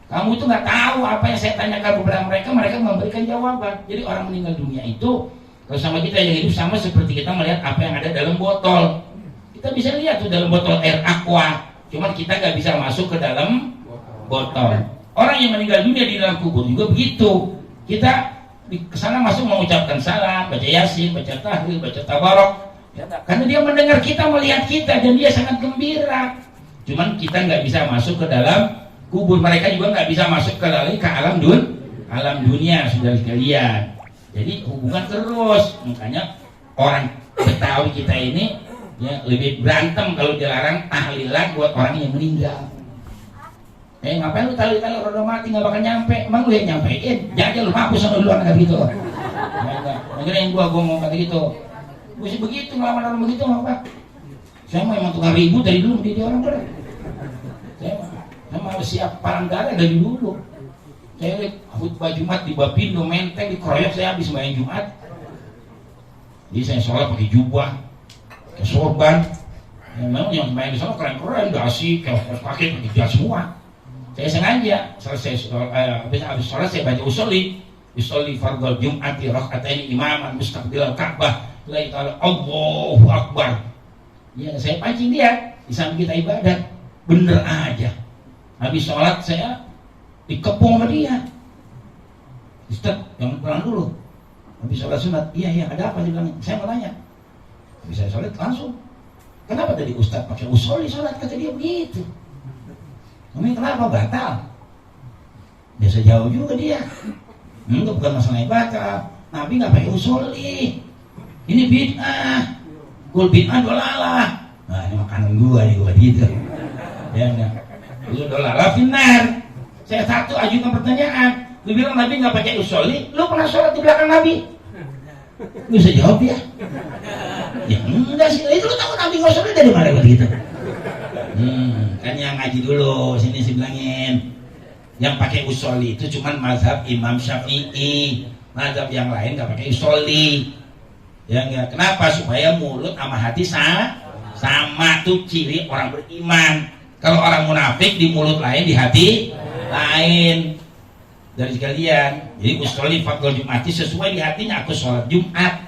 Kamu itu nggak tahu apa yang saya tanyakan kepada mereka, mereka memberikan jawaban. Jadi orang meninggal dunia itu kalau sama kita yang hidup sama seperti kita melihat apa yang ada dalam botol. Kita bisa lihat tuh dalam botol air aqua, cuman kita nggak bisa masuk ke dalam botol. Orang yang meninggal dunia di dalam kubur juga begitu. Kita di kesana masuk mengucapkan salam, baca Yasin, baca tahlil, baca tabarok, ya, karena dia mendengar kita, melihat kita, dan dia sangat gembira. Cuman kita nggak bisa masuk ke dalam kubur, mereka juga nggak bisa masuk ke alam dunia, saudara sekalian. Jadi hubungan terus, makanya orang Betawi kita ini ya, lebih berantem kalau dilarang tahlilan buat orang yang meninggal. Ngapain lu tahlil-tahlil orang udah mati nggak bakal nyampe? Emang lu yang nyampein? Jangan lu hapus sama duluan kata gitu. Makanya yang gua ngomong kata gitu. Gua sih begitu ngelawan orang begitu apa? Saya mah emang tukang ribut dari dulu dia orang bener. Saya mah siap parang darah dari dulu. Saya lihat khutbah Jumat di Bapindo Menteng dikeroyok saya habis main Jumat. Jadi saya sholat pakai jubah, pakai sorban. Memang yang main di sana keren-keren, dasi, pakai jas semua. Saya sengaja selesai habis sholat saya baca usolli fardhu jum'ati raka'atain imaman mustaqbilal Ka'bah la ilaha Allahu akbar. Ya saya pancing dia di samping kita ibadat. Bener aja. Habis sholat saya dikepung sama dia. Ustaz, jangan pulang dulu. Habis sholat sunat. Iya ada apa dia bilang? Saya mau tanya. Habis saya sholat langsung. Kenapa tadi Ustaz pakai usolli sholat? Kata dia begitu. Ini kenapa batal? Biasa jauh juga dia. Enggak, bukan masalah batal. Nabi nggak pakai usolli. Ini bid'ah. Kul bid'ah dolalah. Nah ini makanan gua nih, gua gitu. Ya enggak. Lu dolalah finnar. Saya satu ajukan pertanyaan. Lu bilang Nabi nggak pakai usolli. Lu pernah sholat di belakang Nabi? Lu bisa jawab ya? Ya enggak sih. Itu lu tahu Nabi nggak usolli dari mana begitu? Kan yang ngaji dulu sini sih bilangin yang pakai usolli itu cuman mazhab Imam Syafi'i, mazhab yang lain nggak pakai usolli. Ya enggak. Kenapa? Supaya mulut sama hati sama tuh ciri orang beriman. Kalau orang munafik di mulut lain, di hati lain. Dari sekalian, jadi usolli fardhu jum'ati sesuai di hatinya, aku sholat Jumat.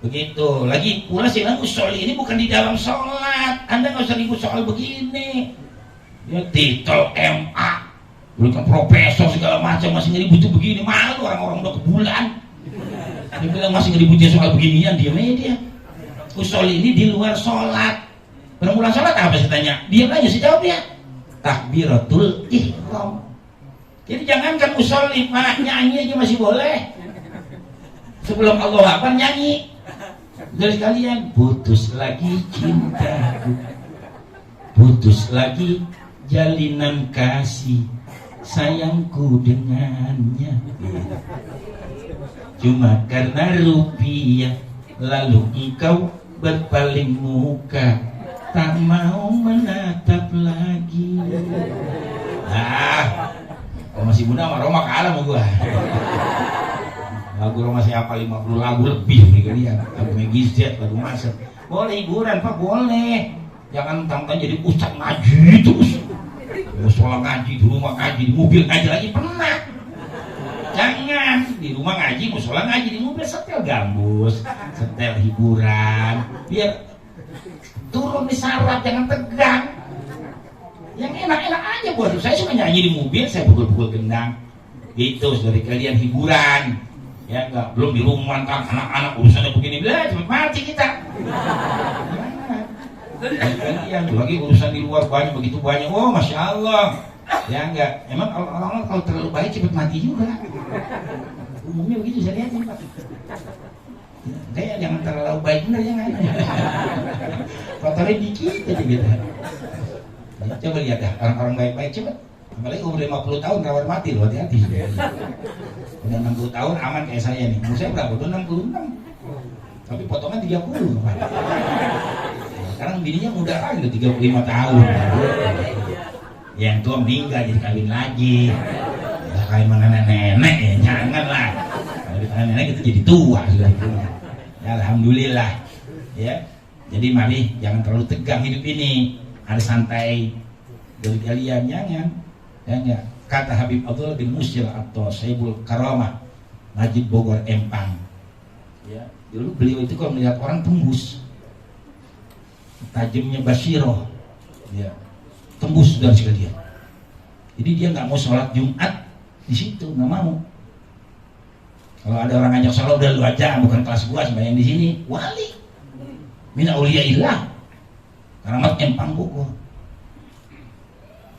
Begitu. Lagi pula sih usolli ini bukan di dalam sholat. Anda nggak usah ribut soal begini. Ya titel MA, dulu kan profesor segala macam masih ngeribut begini, malu orang-orang udah ke bulan. Dia bilang masih ngeributin soal beginian, diam aja dia. Usolli ini di luar sholat. Mulai sholat apa saya tanya? Diam aja saya jawab ya. Takbiratul ihram. Jadi jangankan musolli, nyanyi aja masih boleh. Sebelum Allah Akbar nyanyi. Dari kalian putus lagi cintaku, putus lagi jalinan kasih sayangku dengannya. Cuma karena rupiah lalu engkau berpaling muka, tak mau menatap lagi. Kalau masih muda sama Roma kalah sama gua. Lagu Roma saya apa 50 lagu lebih nih kalian. Lagu Megizet, lagu Maser. Boleh hiburan Pak, boleh. Jangan tangkap jadi ustaz ngaji terus. Musola ngaji, di rumah ngaji, di mobil ngaji lagi pernah. Jangan di rumah ngaji, musola ngaji, di mobil setel gambus, setel hiburan. Biar turun di saraf, jangan tegang. Yang enak-enak aja buat saya suka nyanyi di mobil, saya pukul-pukul gendang. Gitu, saudari kalian hiburan. Ya enggak, belum di rumah kan anak-anak urusannya begini, bela cepet mati kita. Kalian lagi urusan di luar banyak, begitu banyak. Oh masya Allah. Ya enggak, emang orang-orang kalau terlalu baik cepet mati juga. Umumnya begitu saya lihat Pak. Kayak jangan terlalu baik bener jangan. Kotornya dikit aja gitu. Coba lihat dah orang-orang baik-baik cepet. Apalagi umur 50 tahun rawan mati loh, hati-hati. Udah 60 tahun aman kayak saya nih. Umur saya berapa? Udah 66. Tapi potongan 30. Sekarang bininya muda lagi udah 35 tahun. Yang tua meninggal jadi kawin lagi. Ya kawin sama nenek-nenek ya jangan lah. Kalau di tangan nenek itu jadi tua sudah itu. Ya alhamdulillah. Ya. Jadi mari jangan terlalu tegang hidup ini. Ada santai dari kalian jangan. Ya, kata Habib Abdullah bin Musyir atau Saibul Karamah Majid Bogor Empang. Ya, dulu beliau itu kalau melihat orang tembus, tajamnya Basiroh, ya, tembus dari sekalian. Jadi dia nggak mau sholat Jumat di situ, nggak mau. Kalau ada orang ngajak sholat udah lu aja, bukan kelas gua sembahyang di sini. Wali, min auliyaillah, Karamat Empang Bogor.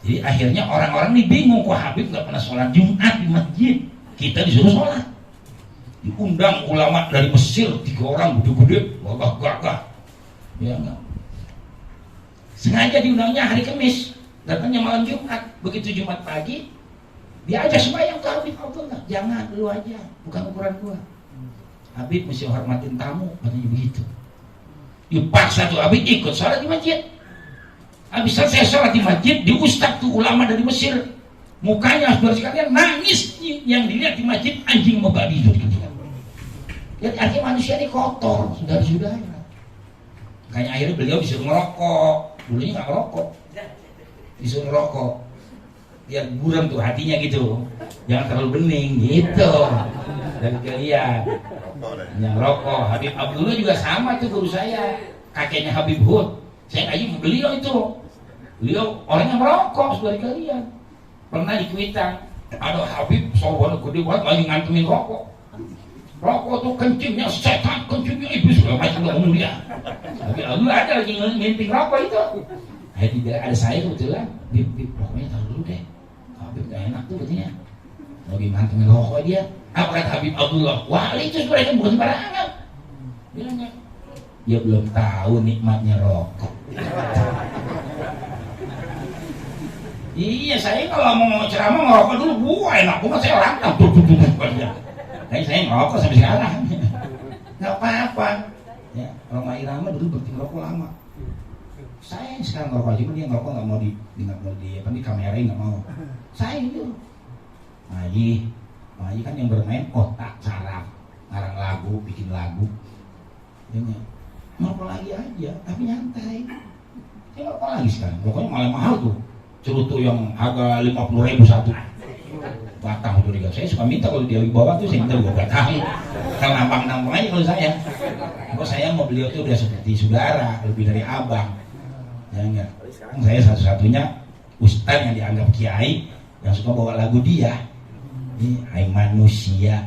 Jadi akhirnya orang-orang ini bingung, kok Habib nggak pernah sholat Jumat di masjid, kita disuruh sholat. Diundang ulama dari Mesir 3 orang gede-gede, gagah-gagah, ya enggak. Sengaja diundangnya hari Kamis, datangnya malam Jumat. Begitu Jumat pagi, dia ajak sembahyang ke Habib Abdullah. Jangan, lu aja, bukan ukuran gua. Habib mesti hormatin tamu, katanya begitu. Dipaksa tuh Habib ikut sholat di masjid. Habis selesai sholat di masjid, di ustaz tuh ulama dari Mesir, mukanya saudara sekalian nangis. Yang dilihat di masjid anjing membabi itu. Jadi akhirnya manusia ini kotor, saudara-saudara. Makanya akhirnya beliau disuruh ngerokok. Dulunya nggak ngerokok, disuruh ngerokok. Biar buram tuh hatinya gitu, jangan terlalu bening gitu. Dari kalian yang rokok. Habib Abdullah juga sama tuh guru saya, kakeknya Habib Hud. Saya ngaji beliau itu. Beliau orang yang merokok, saudara kalian. Pernah di Kuitang, ada Habib sowan gede banget lagi ngantongin rokok. Rokok tuh kencingnya setan, kencingnya iblis, segala macam ngomong dia. Tapi Allah ada lagi nginting rokok itu. Akhirnya ada saya kebetulan, Bib, rokoknya taruh dulu deh. Habib gak enak tuh katanya. Lagi ngantongin rokok dia. Apa kata Habib Abdullah? Wali itu sebenarnya bukan sembarangan. Bilangnya, dia belum tahu nikmatnya rokok. Iya, saya kalau mau ceramah ngerokok dulu, gua enak banget, saya rantang tuh. Tapi saya ngerokok sampai sekarang. Nggak apa-apa. Ya, Roma Irama dulu berhenti ngerokok lama. Saya sekarang ngerokok aja, dia ngerokok nggak mau di kamerain nggak mau. Saya itu. Ngaji kan yang bermain otak, saraf, ngarang lagu, bikin lagu. Ya, ngerokok lagi aja, tapi nyantai. Saya ngerokok lagi sekarang, rokoknya malah mahal tuh. Cerutu yang harga 50.000 satu. Batang tuh juga. Saya suka minta kalau dia bawa tuh saya minta gua batang. Kalau nampang-nampang aja kalau saya. Kalau saya mau beliau tuh udah seperti saudara, lebih dari abang. Ya enggak. Saya satu-satunya ustaz yang dianggap kiai yang suka bawa lagu dia. Ini hai manusia,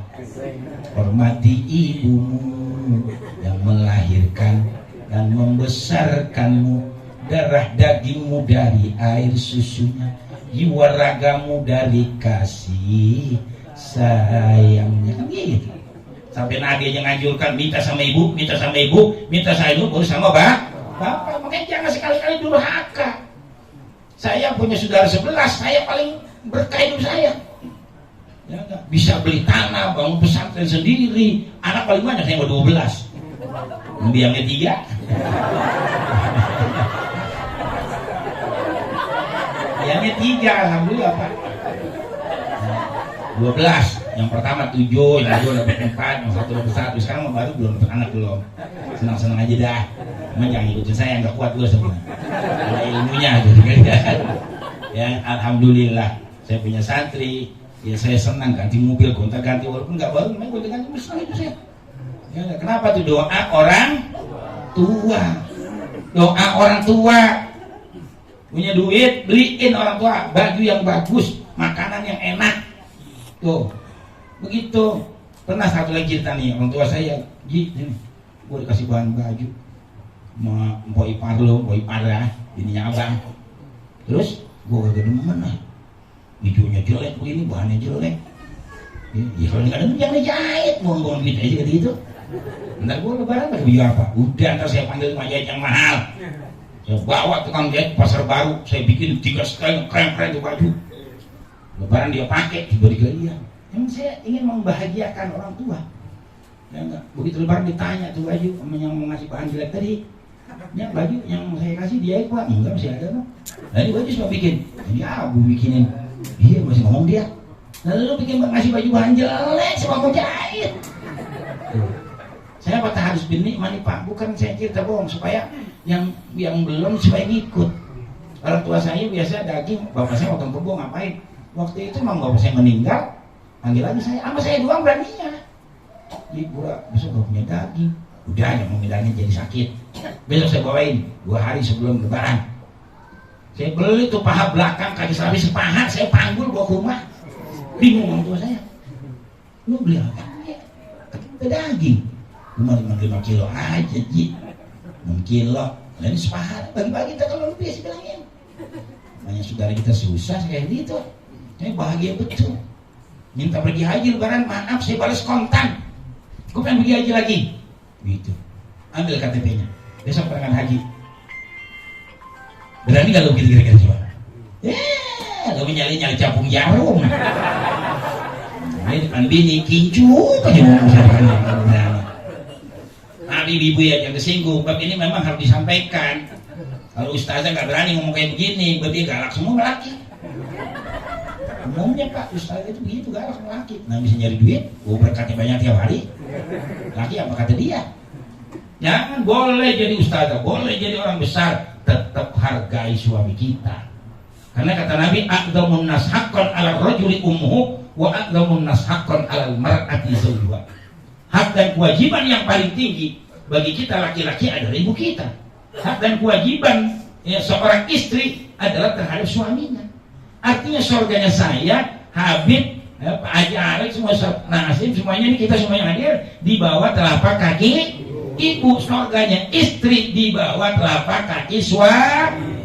hormati ibumu yang melahirkan dan membesarkanmu. darah dagingmu dari air susunya, jiwa ragamu dari kasih sayangnya. Kan gitu. Sampai Nabi yang nganjurkan minta sama ibu, minta sama ibu, minta sama ibu, baru sama bapak. Makanya jangan sekali-kali durhaka. Saya punya saudara 11, saya paling berkah hidup saya. Ya, bisa beli tanah, bangun pesantren sendiri. Anak paling banyak saya 12. Biangnya 3. Biangnya 3, alhamdulillah Pak. 12. Yang pertama 7, yang kedua dapat 4, yang satu dapat 1. Sekarang baru belum dapat anak belum. Senang-senang aja dah. Cuman jangan ikutin saya, nggak kuat gue sebenarnya. Ada ilmunya gitu kan. Ya alhamdulillah saya punya santri. Ya saya senang ganti mobil, gonta-ganti walaupun nggak baru, memang gonta-ganti senang itu saya. Ya, kenapa tuh? Doa orang tua. Doa orang tua. Punya duit, beliin orang tua baju yang bagus, makanan yang enak. Tuh, begitu. Pernah satu lagi cerita nih, orang tua saya, Ji, ini, gue dikasih bahan baju sama Mpok Ipar lo, Mpok Ipar ya, bininya abang. Terus, gue gak demen lah. Bajunya jelek begini, bahannya jelek. Ya kalau nggak demen jangan jahit, buang-buang duit aja gitu. Ntar gue lebaran pakai baju apa? Udah, ntar saya panggil tukang jahit yang mahal. Saya bawa tukang jahit pasar baru, saya bikin 3 style keren-keren tuh baju. Lebaran dia pakai, tiba dia. Emang saya ingin membahagiakan orang tua. Ya enggak, begitu lebaran ditanya tuh baju sama yang mau ngasih bahan jelek tadi. Ya baju yang saya kasih dia Pak, enggak masih ada Pak. Nah ini baju semua bikin. Ini abu bikinin. Iya masih ngomong dia. Lalu lu bikin ngasih baju bahan jelek sama mau jahit. Saya kata harus bernikmat nih Pak, bukan saya cerita bohong supaya yang belum supaya ngikut. Orang tua saya biasa daging, bapak saya potong kebo ngapain? Waktu itu memang bapak saya meninggal, panggil lagi saya, sama saya doang beraninya. Ibu besok gak punya daging, udah yang mau daging jadi sakit. Besok saya bawain 2 hari sebelum lebaran. Saya beli tuh paha belakang kaki sapi sepaha, saya panggul bawa ke rumah. Bingung orang tua saya. Lu beli apa? Kita daging. Cuma 5 kilo aja Ji. 6 kilo. Lain sepaha. Bagi-bagi kita kalau lebih sih bilangin. Banyak saudara kita susah kayak gitu. Saya bahagia betul. Minta pergi haji lebaran, maaf saya balas kontan. Gue pengen pergi haji lagi. Gitu. Ambil KTP-nya. Besok berangkat haji. Berani gak lo begitu kira-kira coba? Lo nyali-nyali capung jarum. Ini depan bini, kincu aja mau berani. Tapi ibu ya jangan tersinggung. Bab ini memang harus disampaikan. Kalau ustazah gak berani ngomong kayak begini, berarti galak semua laki. Umumnya Pak, ustazah itu begitu galak sama laki. Nah bisa nyari duit, berkatnya banyak tiap hari. Laki apa kata dia? Jangan boleh jadi ustazah, boleh jadi orang besar, tetap hargai suami kita. Karena kata Nabi, aqdamun nas haqqan 'ala rajuli ummuhu wa aqdamun nas haqqan 'ala al-mar'ati zawjuha. Hak dan kewajiban yang paling tinggi bagi kita laki-laki adalah ibu kita. Hak dan kewajiban seorang istri adalah terhadap suaminya. Artinya surganya saya, Habib, Pak Haji Arif, semua Nasim, semuanya ini kita semuanya hadir di bawah telapak kaki ibu. Surganya istri di bawah telapak kaki suami.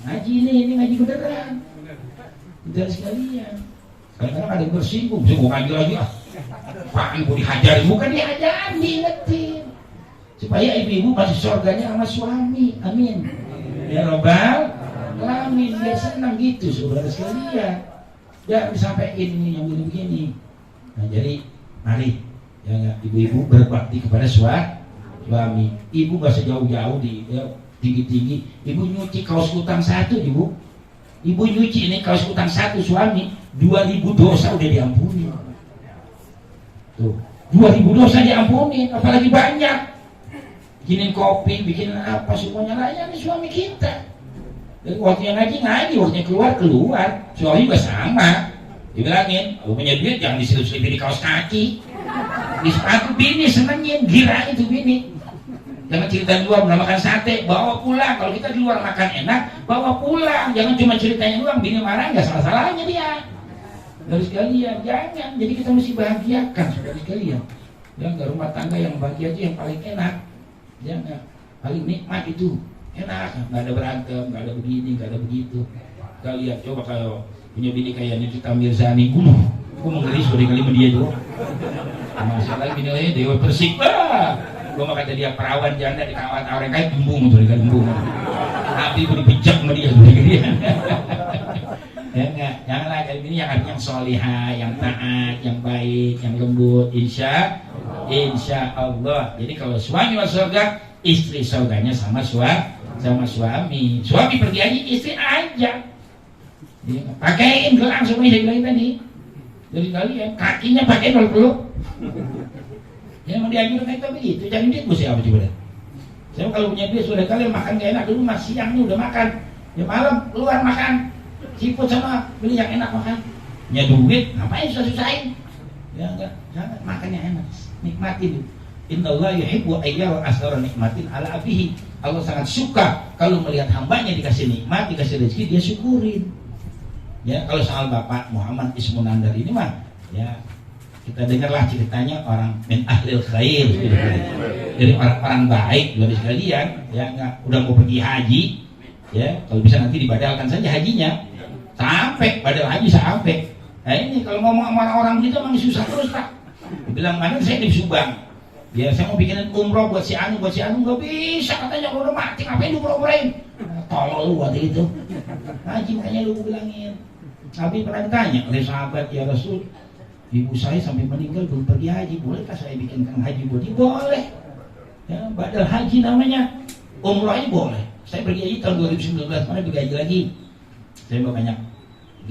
Ngaji ini ngaji beneran. Bener sekalian. Kadang-kadang ada yang bersinggung, saya mau ngaji lagi Pak ibu dihajarin, bukan dihajarin, diingetin supaya ibu-ibu masih surganya sama suami. Amin ya robbal alamin. Biar senang gitu saudara sekalian. Jangan disampaikan ini yang begini. Nah jadi mari ya ibu-ibu berbakti kepada suami. Ibu gak sejauh-jauh di tinggi-tinggi. Ibu nyuci kaos kutang 1 ibu. Ibu nyuci ini kaos kutang 1 suami, 2000 dosa udah diampuni. Tuh, 2000 dosa diampuni, apalagi banyak. Bikinin kopi, bikin apa, semuanya layani suami kita. Dan waktu yang ngaji, waktunya keluar. Suami juga sama. Dibilangin, kalau punya duit jangan diselip-selipin di kaos kaki. Di sepatu bini senengin, gila itu bini. Jangan cerita di luar makan sate, bawa pulang. Kalau kita di luar makan enak, bawa pulang. Jangan cuma ceritanya doang, bini marah nggak salah-salahnya dia. Dari sekalian, jangan. Jadi kita mesti bahagiakan saudara sekalian. Ya, rumah tangga yang bahagia itu yang paling enak. Ya, paling nikmat itu. enak, nggak ada berantem, nggak ada begini, nggak ada begitu. Gak lihat, coba kalau punya bini kayak Nikita Mirzani, gue mengeris udah kali sama dia juga. Masalah bini lainnya Dewa Persik, gue mah kata dia perawan janda di kawat orang kayak embung tuh, kan embung. Tapi gue dipijak sama dia tuh dia. Ya enggak, janganlah kayak gini yang solihah, yang taat, yang baik, yang lembut, insya Allah. Jadi kalau suami masuk surga, istri surganya sama suami. Suami pergi aja, istri aja. Ya, pakaiin gelang semua yang saya bilang tadi. Jadi kalian kakinya pakai kalau perlu. Ya mau dianjurkan itu begitu, jangan duit gue siapa coba deh. Saya kalau punya duit sudah kalian makan gak enak dulu, mas siang nih udah makan, ya malam keluar makan. Siput sama beli yang enak makan. Punya duit, ngapain susah-susahin? Ya enggak, jangan makannya enak, nikmatin. Innallaha yuhibbu ayyara asara nikmatin ala abihi. Allah sangat suka kalau melihat hambanya dikasih nikmat, dikasih rezeki, dia syukurin. Ya, kalau soal Bapak Muhammad Ismunandar ini mah, ya kita dengarlah ceritanya orang min ahlil khair, dari orang-orang baik, dari sekalian, ya enggak, udah mau pergi haji, ya kalau bisa nanti dibadalkan saja hajinya. Sampai badal haji sampai. Nah ini kalau ngomong sama orang-orang gitu emang susah terus Pak. Dibilang mana saya di Subang. Ya saya mau bikinin umroh buat si Anu nggak bisa katanya kalau udah mati ngapain umroh-umrohin. Tolol lu waktu itu. Haji makanya lu bilangin. Nabi pernah ditanya oleh sahabat, ya Rasul, ibu saya sampai meninggal belum pergi haji, bolehkah saya bikinkan haji buat dia? Boleh. Ya, badal haji namanya. Umroh aja boleh. Saya pergi haji tahun 2019, mana pergi haji lagi. Saya mau banyak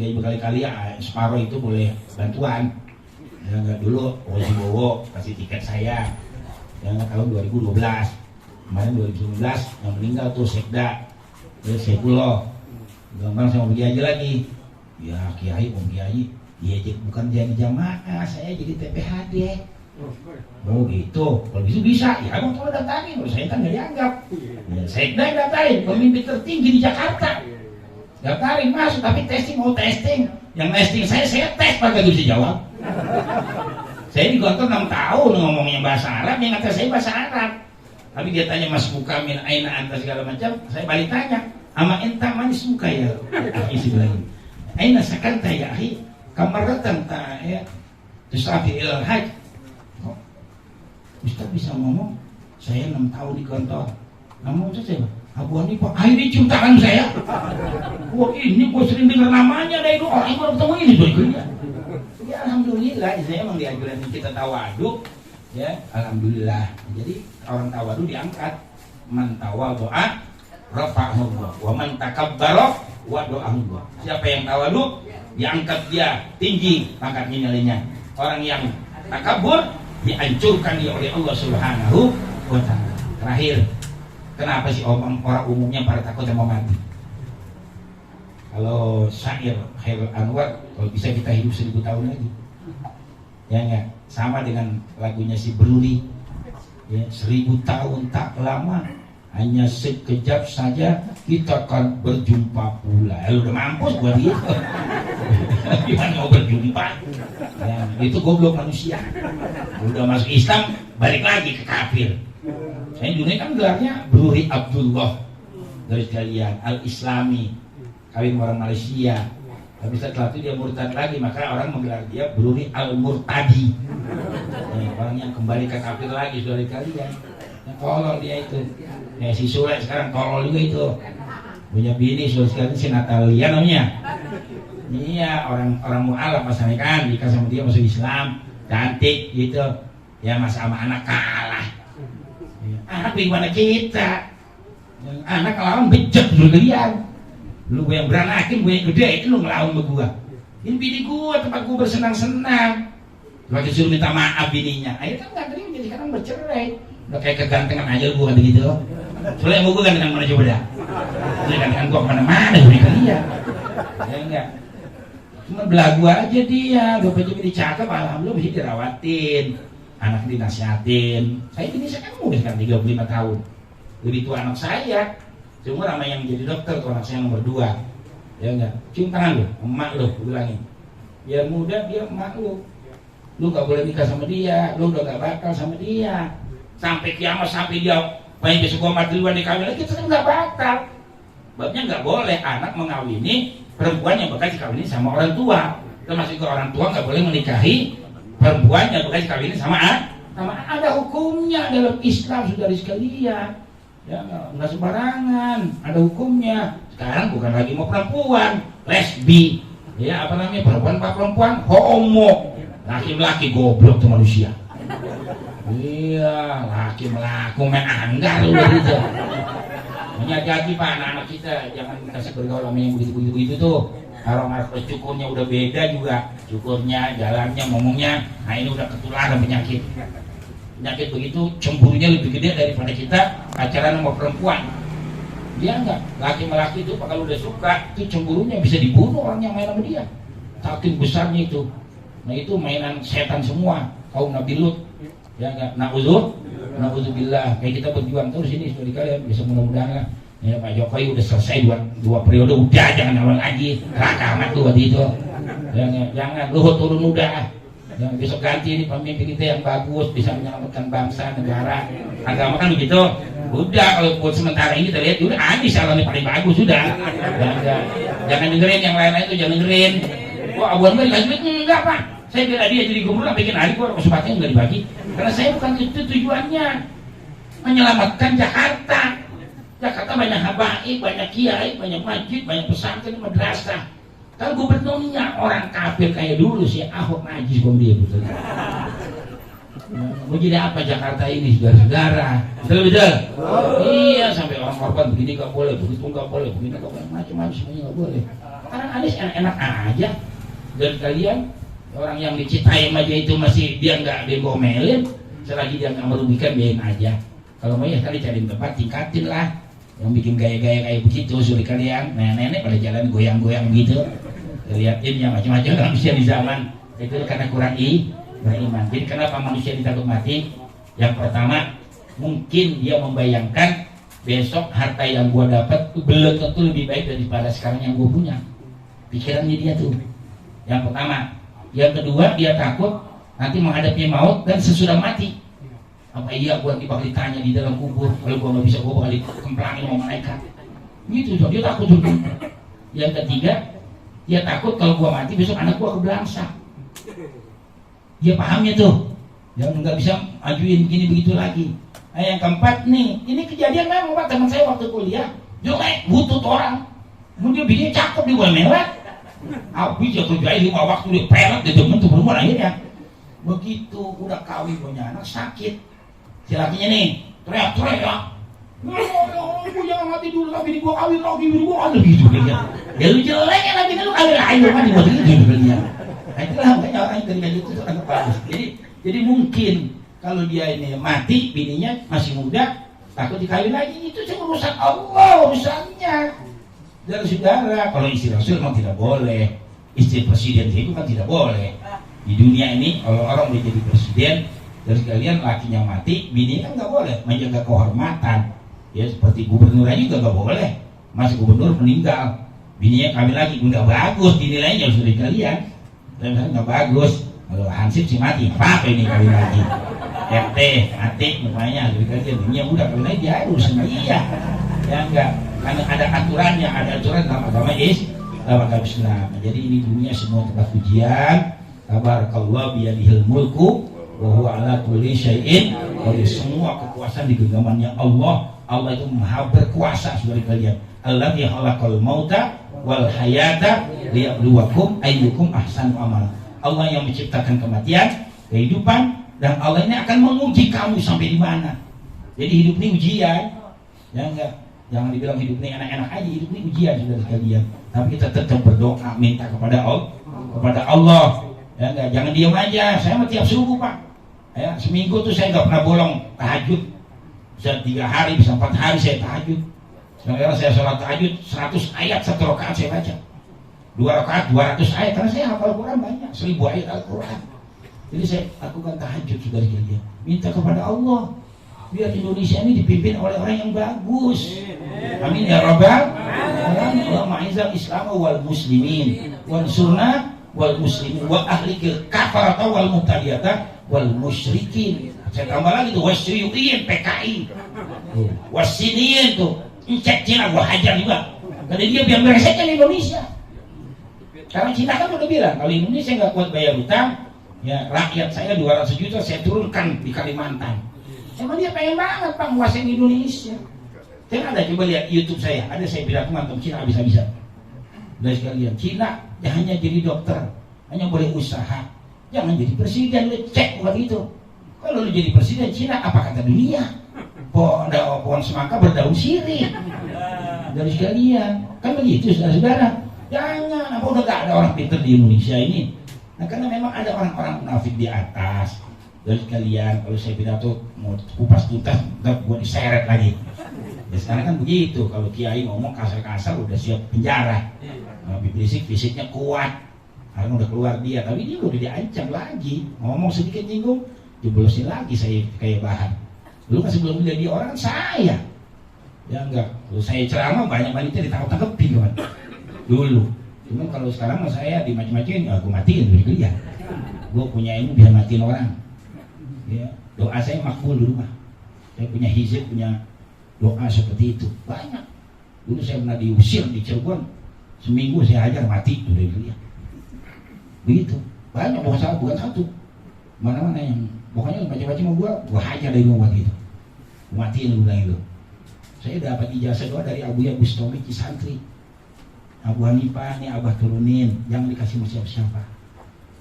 gaji berkali-kali, ya, separuh itu boleh bantuan. Ya nggak dulu Ozi Bowo kasih tiket saya, yang tahun 2012, kemarin 2019 yang meninggal tuh Sekda, ya Sekulo, gampang saya mau pergi aja lagi. Ya Kiai, Om Kiai, dia bukan jadi jamaah, saya jadi TPHD. Oh gitu, kalau gitu bisa, ya emang kalau daftarin, kalau saya kan nggak dianggap. Ya, Sekda yang daftarin, pemimpin tertinggi di Jakarta. Daftarin masuk, tapi mau testing. Yang testing saya tes, Pak, gak bisa jawab. Saya di kantor 6 tahun ngomongnya bahasa Arab, yang kata saya bahasa Arab. Tapi dia tanya mas muka min aina anta segala macam, saya balik tanya, ama enta manis muka ya? Akhi bilang, aina sakanta ya akhi? Kamaratan ta ya? Tusafi ilal haj. Oh, Ustaz bisa ngomong, saya 6 tahun di kantor. Ngomong saja, Abu Hanifah, akhirnya cium tangan saya. Wah ini gue sering dengar namanya dari itu orang yang ketemu ini soalnya. Ya alhamdulillah, saya emang dianjuran kita tawadhu, ya alhamdulillah. Jadi orang tawadhu diangkat, man tawadhu'a rafa'ahu Allah, wa man takabbara wada'ahu Allah. Siapa yang tawadhu diangkat dia tinggi pangkatnya nilainya. Orang yang takabur dihancurkan dia oleh Allah Subhanahu wa ta'ala. Terakhir, kenapa sih orang umumnya pada takut sama mati? Kalau syair Khairul Anwar, kalau bisa kita hidup 1000 tahun lagi, ya enggak? Sama dengan lagunya si Bruli, ya, 1000 tahun tak lama, hanya sekejap saja kita akan berjumpa pula. Ya, udah mampus buat dia. Gimana mau berjumpa? Ya, itu goblok manusia. Udah masuk Islam, balik lagi ke kafir. Saya dunia kan gelarnya Bruri Abdullah dari sekalian Al-Islami, kawin orang Malaysia. Tapi setelah itu dia murtad lagi, maka orang menggelar dia Bruri Al-Murtadi, orang yang kembali ke kafir lagi dari kalian. Yang tolol dia itu. Ya, si Sule sekarang tolol juga itu. Punya bini sekarang si Natalia namanya. Iya, orang mu'alaf pasangan kan, nikah sama dia masuk Islam, cantik gitu. Ya masa sama anak kalah. Anak bagaimana kita? Anak lawan bejat dulu kalian. Lu gue yang beranakin, gue yang gede, itu lu ngelawan sama gue. Ini bini gue, tempat gue bersenang-senang. Waktu suruh minta maaf bininya, akhirnya kan gak terima, jadi sekarang bercerai. Udah kayak kegantengan aja gue kata gitu. Soalnya yang gue gantengan mana coba dah. Soalnya gantengan gue kemana-mana gue kalian. Ya enggak. Cuma belagu aja dia, udah baju dicakap, alhamdulillah bisa dirawatin. Anak dinasihatin. Saya bini saya kan muda sekarang 35 tahun. Lebih tua anak saya. Cuma sama yang jadi dokter tuh anak saya nomor 2. Ya enggak. Cium tangan lu, emak lu, gue bilangin. Biar muda dia emak lu. Lu gak boleh nikah sama dia, lu udah gak bakal sama dia. Sampai kiamat, sampai dia Main besok gua mati duluan dikawin lagi, itu kan nggak batal. Babnya nggak boleh anak mengawini perempuan yang bekas dikawini sama orang tua. Termasuk orang tua nggak boleh menikahi perempuan yang bekas dikawini sama ada hukumnya dalam Islam, saudara sekalian. Ya nggak sembarangan, ada hukumnya. Sekarang bukan lagi mau perempuan, lesbi, ya apa namanya perempuan homo, laki-laki goblok tuh manusia. Iya, laki melaku main anggar lu gitu. Menyadari Pak anak-anak kita jangan kasih bergaul sama yang begitu-begitu tuh. Kalau cukurnya udah beda juga, cukurnya, jalannya, ngomongnya, nah ini udah ketularan penyakit. Penyakit begitu cemburunya lebih gede daripada kita pacaran sama perempuan. Dia enggak, laki-laki itu kalau udah suka itu cemburunya bisa dibunuh orang yang main sama dia. Saking besarnya itu. Nah itu mainan setan semua, kaum Nabi Lut. Ya enggak, na'udzubillah. Kayak kita berjuang terus ini seperti kalian bisa mudah-mudahan lah. Ya Pak Jokowi udah selesai dua periode, udah jangan nyalon lagi. Raka amat tuh waktu itu. Ya enggak, jangan Luhut turun udah. Yang besok ganti ini pemimpin kita yang bagus, bisa menyelamatkan bangsa, negara, agama kan begitu. Udah kalau buat sementara ini kita lihat udah Anies calon yang paling bagus sudah. Jangan dengerin yang lain-lain itu, jangan dengerin. Wah abuan gue dikasih duit enggak Pak. Saya bilang dia jadi gubernur lah bikin hari gua kesempatan enggak dibagi. Karena saya bukan itu tujuannya. Menyelamatkan Jakarta. Jakarta banyak habaib, banyak kiai, banyak masjid, banyak pesantren, madrasah. Kalau gubernurnya orang kafir kayak dulu sih Ahok najis dia betul. Mau jadi apa Jakarta ini saudara-saudara? Betul-betul? Iya sampai orang korban begini nggak boleh, begitu nggak boleh, begini nggak boleh, macam-macam semuanya nggak boleh. Karena Anies enak-enak aja. Dan kalian orang yang di Citayam aja itu masih dia nggak digomelin, selagi dia nggak merugikan biarin aja. Kalau mau ya kali cari tempat tingkatin lah. Yang bikin gaya-gaya kayak begitu sulit kalian. Nenek-nenek pada jalan goyang-goyang gitu. Lihatin yang macam-macam manusia di zaman itu karena kurang beriman. Jadi kenapa manusia ditakut mati? Yang pertama mungkin dia membayangkan besok harta yang gua dapat belum tentu lebih baik daripada sekarang yang gua punya. Pikirannya dia tuh. Yang pertama. Yang kedua dia takut nanti menghadapi maut dan sesudah mati. Apa iya gua bakal ditanya di dalam kubur? Kalau gua nggak bisa gua bakal dikemplangin sama malaikat. Gitu dia takut dulu. Yang ketiga dia takut kalau gua mati besok anak gua kebelangsa. Dia pahamnya tuh. Dia nggak bisa ajuin gini begitu lagi. Nah, yang keempat nih, ini kejadian memang Pak teman saya waktu kuliah. Jelek, butut orang. Kemudian bininya cakep di bulan mewah. Habis dia kerjain 5 waktu dia pelet dia demen tuh perempuan akhirnya. Begitu udah kawin punya anak sakit. Si lakinya nih teriak-teriak. Gue jangan mati dulu lagi, gua kawin lagi, gua kawin gitu dia. Ya lu jelek ya lagi lu kawin ayo kan dibuat gitu dia. Nah itulah makanya orang yang kerja itu tuh agak bagus. Jadi mungkin kalau dia ini mati, bininya masih muda, takut dikawin lagi itu cuma urusan Allah urusannya. Dan saudara, kalau istri Rasul memang tidak boleh, istri presiden itu kan tidak boleh. Di dunia ini kalau orang udah jadi presiden, terus kalian lakinya mati, bininya kan nggak boleh menjaga kehormatan. Ya seperti gubernur aja juga nggak boleh. Mas gubernur meninggal, bininya kawin lagi, nggak bagus dinilainya sudah kalian. Dan nggak bagus. Kalau Hansip sih mati, apa ini kawin lagi? RT, atik, namanya sudah kalian. Bininya udah kawin lagi dia harus dia. Ya enggak, karena ada aturannya, ada aturan dalam agama Islam. Jadi ini dunia semua tempat ujian. Tabarakallah biyadihil mulku wa huwa ala kulli syai'in. Oleh semua kekuasaan di genggamannya Allah. Allah itu maha berkuasa saudara kalian. Alladzi khalaqal mauta wal hayata liyabluwakum ayyukum ahsanu amala. Allah yang menciptakan kematian, kehidupan, dan Allah ini akan menguji kamu sampai di mana. Jadi hidup ini ujian. Ya enggak, jangan dibilang hidup ini enak-enak aja, hidup ini ujian saudara kalian. Tapi kita tetap berdoa minta kepada Allah. Ya enggak, jangan diam aja. Saya mah tiap subuh Pak. Ya, seminggu tuh saya nggak pernah bolong tahajud. Bisa 3 hari, bisa 4 hari saya tahajud. Sekarang saya sholat tahajud 100 ayat 1 rakaat saya baca. 2 rakaat 200 ayat karena saya hafal Quran banyak, 1000 ayat Al-Quran. Jadi saya lakukan tahajud saudara kalian. Minta kepada Allah biar Indonesia ini dipimpin oleh orang yang bagus. Amin ya rabbal alamin. Allahumma izzil Islam wal muslimin wansurna wal muslimin wa ahlikil kafarata wal mubtadi'ata wal musyrikin. Saya tambah lagi tuh wasyuyuin PKI, wasiniin tuh, cek Cina gua hajar juga. Karena dia biar meresetkan Indonesia. Karena Cina kan udah bilang kalau Indonesia nggak kuat bayar utang, ya rakyat saya 200 juta saya turunkan di Kalimantan. Emang dia pengen banget Pak menguasai Indonesia. Saya ada coba lihat YouTube saya, ada saya bilang teman-teman Cina habis-habisan. Dari sekalian Cina hanya jadi dokter, hanya boleh usaha, jangan jadi presiden. Lu cek bukan itu. Kalau lu jadi presiden Cina apa kata dunia? Pohon semangka berdaun sirih. Dari sekalian kan begitu saudara-saudara. Jangan, apa udah gak ada orang pintar di Indonesia ini. Nah karena memang ada orang-orang munafik di atas. Dari sekalian kalau saya pidato mau kupas tuntas, ntar gua diseret lagi. Ya sekarang kan begitu, kalau kiai ngomong kasar-kasar udah siap penjara. Habis berisik fisiknya kuat. Sekarang udah keluar dia, tapi dia udah diancam lagi. Ngomong sedikit nyinggung, jeblosin lagi saya kayak bahan. Dulu kan sebelum jadi orang saya. Ya enggak, kalau saya ceramah banyak wanita ditangkap-tangkepin kan. Dulu. Cuman kalau sekarang saya dimacem-macemin, ya aku matiin dulu ya. Gue punya ilmu bisa matiin orang. Ya, doa saya makbul di rumah. Saya punya hizib, punya doa seperti itu. Banyak. Dulu saya pernah diusir di Cirebon. Seminggu saya hajar mati dulu ya. Begitu. Banyak bukan satu. Mana-mana yang pokoknya macam-macam gua hajar dari rumah gitu. Matiin dulu bilang itu. Saya dapat ijazah doa dari Abuya Bustami Cisantri. Abu Hanifah, ini abah turunin, jangan dikasih sama siapa-siapa.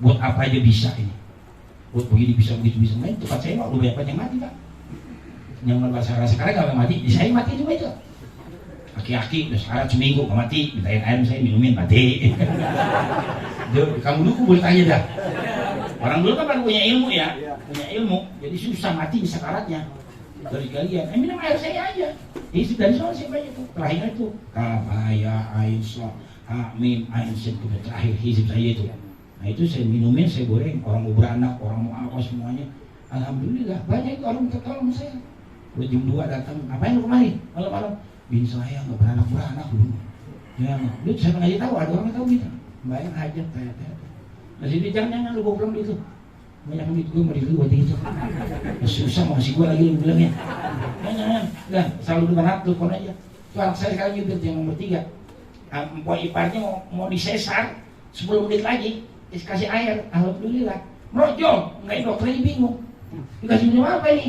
Buat apa aja bisa ini. Buat begini bisa, begitu bisa. Main tempat saya udah banyak yang mati Pak. Yang bahasa sekarang kalau mati, di saya mati juga itu. Aki-aki udah sekarang seminggu gak mati, mintain air saya minumin mati. Kamu dulu boleh tanya dah. Orang dulu kan baru punya ilmu ya, punya ilmu, jadi susah mati di sakaratnya. Dari kalian, minum air saya aja. Isi dari soal saya banyak tuh. Terakhir itu Kafaya, Aisyah, Hamim, Aisyah itu terakhir hizib saya itu. Nah itu saya minumin, saya goreng. Orang mau beranak, orang mau apa semuanya. Alhamdulillah banyak itu orang minta tolong saya. Udah jam 2 datang, ngapain lu kemari? Malam-malam. Bin saya nggak beranak dulu. Ya, lu saya pernah tahu ada orang tahu gitu. Bayang hajat tanya. Nah jadi jangan lu bawa pulang gitu. Banyak duit gue mau dibeli waktu itu. Susah masih gue lagi lu bilangnya. Jangan. Nah, selalu depan hati telepon aja. Tuh anak saya sekarang nyubit yang nomor 3. Empok iparnya mau disesar 10 menit lagi. Kasih air, alhamdulillah. Merojol, enggak dokternya bingung. Dikasih minum apa ini?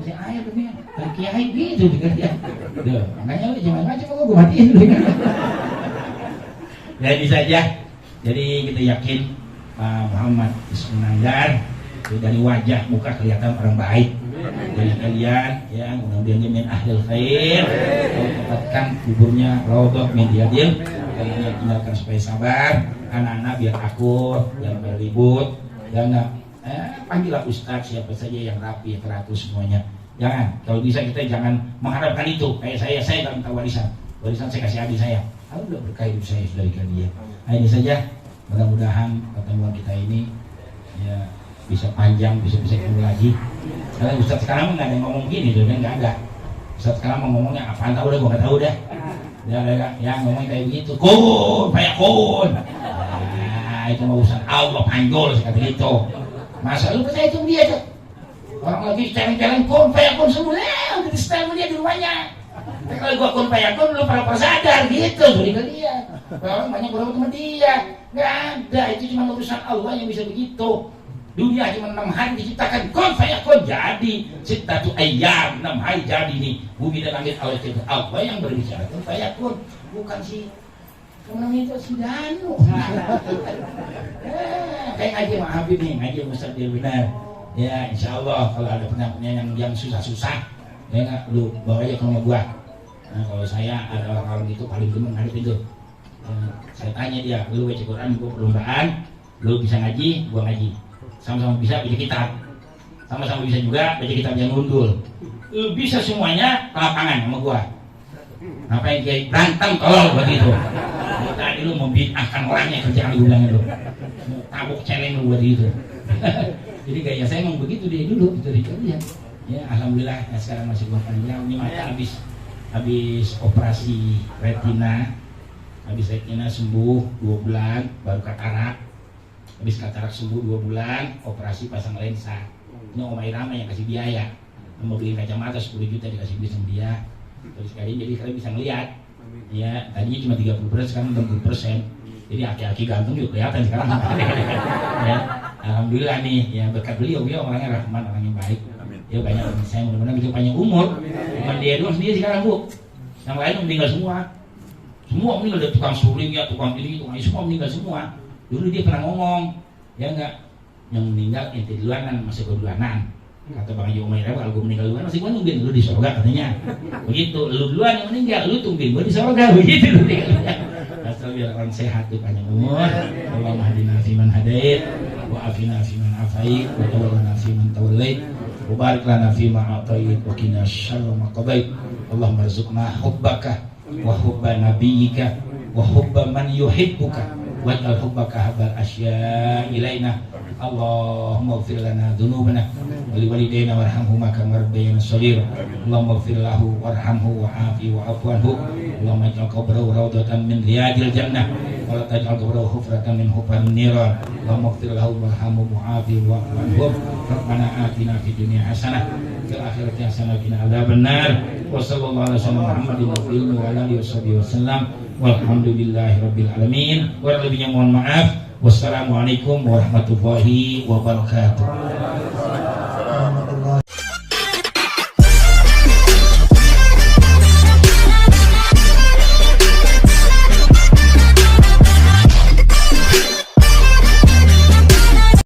Kasih air katanya. Dari kiai gitu dikasih. Duh, makanya lu jangan macam gue matiin dulu. Jadi saja. Jadi kita yakin Pak Muhammad Ismail dari wajah muka kelihatan orang baik. Dari kalian ya mudah-mudahan min ahlil khair, tempatkan kuburnya raudhah min riyadil. Kalian tinggalkan supaya sabar, anak-anak biar akur, jangan berribut, jangan panggillah ustaz siapa saja yang rapi, yang teratur semuanya. Jangan, kalau bisa kita jangan mengharapkan itu. Kayak saya nggak minta warisan saya kasih adik saya. Alhamdulillah berkah hidup saya dari kalian. Nah, ini saja. Mudah-mudahan pertemuan kita ini ya bisa panjang, bisa ketemu lagi. Karena Ustaz sekarang nggak ada yang ngomong gini, tuh kan nggak ada. Ustaz sekarang mau ngomongnya apaan tahu deh, gua nggak tahu deh. Ya ngomong kayak begitu, kun, banyak kun. Nah, itu mau urusan Allah panjol seperti itu. Masa lu percaya itu dia tuh? Orang lagi jalan-jalan kun, banyak kun semua, udah di setel dia di rumahnya. Kalau gua kun banyak kun, lu pada sadar gitu, jadi kalian. Orang banyak berapa teman dia. Nggak ada, itu cuma urusan Allah yang bisa begitu. Dunia cuma 6 hari diciptakan, kun fayakun jadi. Sittatu ayyam, 6 hari jadi nih. Bumi dan langit Allah itu Allah yang berbicara kun fayakun, bukan si namanya itu si Danu. Kayak ngaji sama Habib nih, ngaji Ustaz dia benar. Ya insya Allah kalau ada penanya yang susah-susah, ya nggak, lu bawa aja ke rumah gua. Nah kalau saya ada orang itu paling demen ngadep itu. Saya tanya dia, lu baca Quran, gua perlombaan, lu bisa ngaji, gua ngaji, sama-sama bisa baca kitab, sama-sama bisa juga baca kitab yang ngundul, lu bisa semuanya ke lapangan sama gua. Ngapain kayak berantem tolol begitu? Tadi lu mau bid'ahkan orangnya kerjaan lu bilang itu, tabuk celeng lu buat itu. Jadi gaya saya emang begitu dia dulu, itu dia. Ya alhamdulillah ya, sekarang masih gua panjang, ini mata habis operasi retina. Habis retina sembuh 2 bulan, baru katarak. Habis katarak sembuh 2 bulan, operasi pasang lensa. Ini Om Irama yang kasih biaya. Mau beli kacamata 10 juta dikasih duit sama dia. Terus kali jadi kalian bisa ngelihat. Ya, tadinya cuma 30%, sekarang 60%. Jadi aki-aki gantung juga kelihatan sekarang. Ya, alhamdulillah nih, ya berkat beliau orangnya rahman, orang yang baik. Ya banyak orang saya mudah-mudahan bisa panjang umur. Bukan dia doang sendiri sekarang Bu. Yang lain meninggal semua. Semua meninggal, dari tukang suling ya, tukang ini, tukang ini, semua meninggal semua. Dulu dia pernah ngomong, ya enggak, yang meninggal ente duluanan, masih gue duluanan. Kata Bang Haji Umairah, kalau gue meninggal duluan, masih gue nungguin lu di surga katanya. Begitu, lu duluan yang meninggal, lu tungguin gue di surga, begitu lu asal biar orang sehat tuh panjang umur. Allahumma hadina fiman hadait, wa afina fiman afait, wa tawallana fiman tawallait, wa barik lana fima atait, wa qina syarra ma qadait. Allahumma rzuqna hubbaka wa hubba nabiyyika wa hubba man yuhibbuka waj'al hubbaka habal asya ilaina. Allahumma ighfir lana dhunubana wa liwalidayna warhamhuma kama rabbayana shaghira. Allahumma ighfir lahu warhamhu wa'afi wa'fu anhu. Allahumma ij'al qabrahu rawdatan min riyadil jannah wa la taj'al qabrahu hufratan min hufarin niran. Allahumma ighfir lahu warhamhu wa'afi wa'fu anhu. Rabbana atina fid dunya hasanah fil akhirati hasanah wa qina adzabannar. Wa sallallahu alaihi wasallam Muhammadin wa alihi wasallam. Walhamdulillahirabbil alamin. Kurang lebihnya mohon maaf. Wassalamualaikum warahmatullahi wabarakatuh.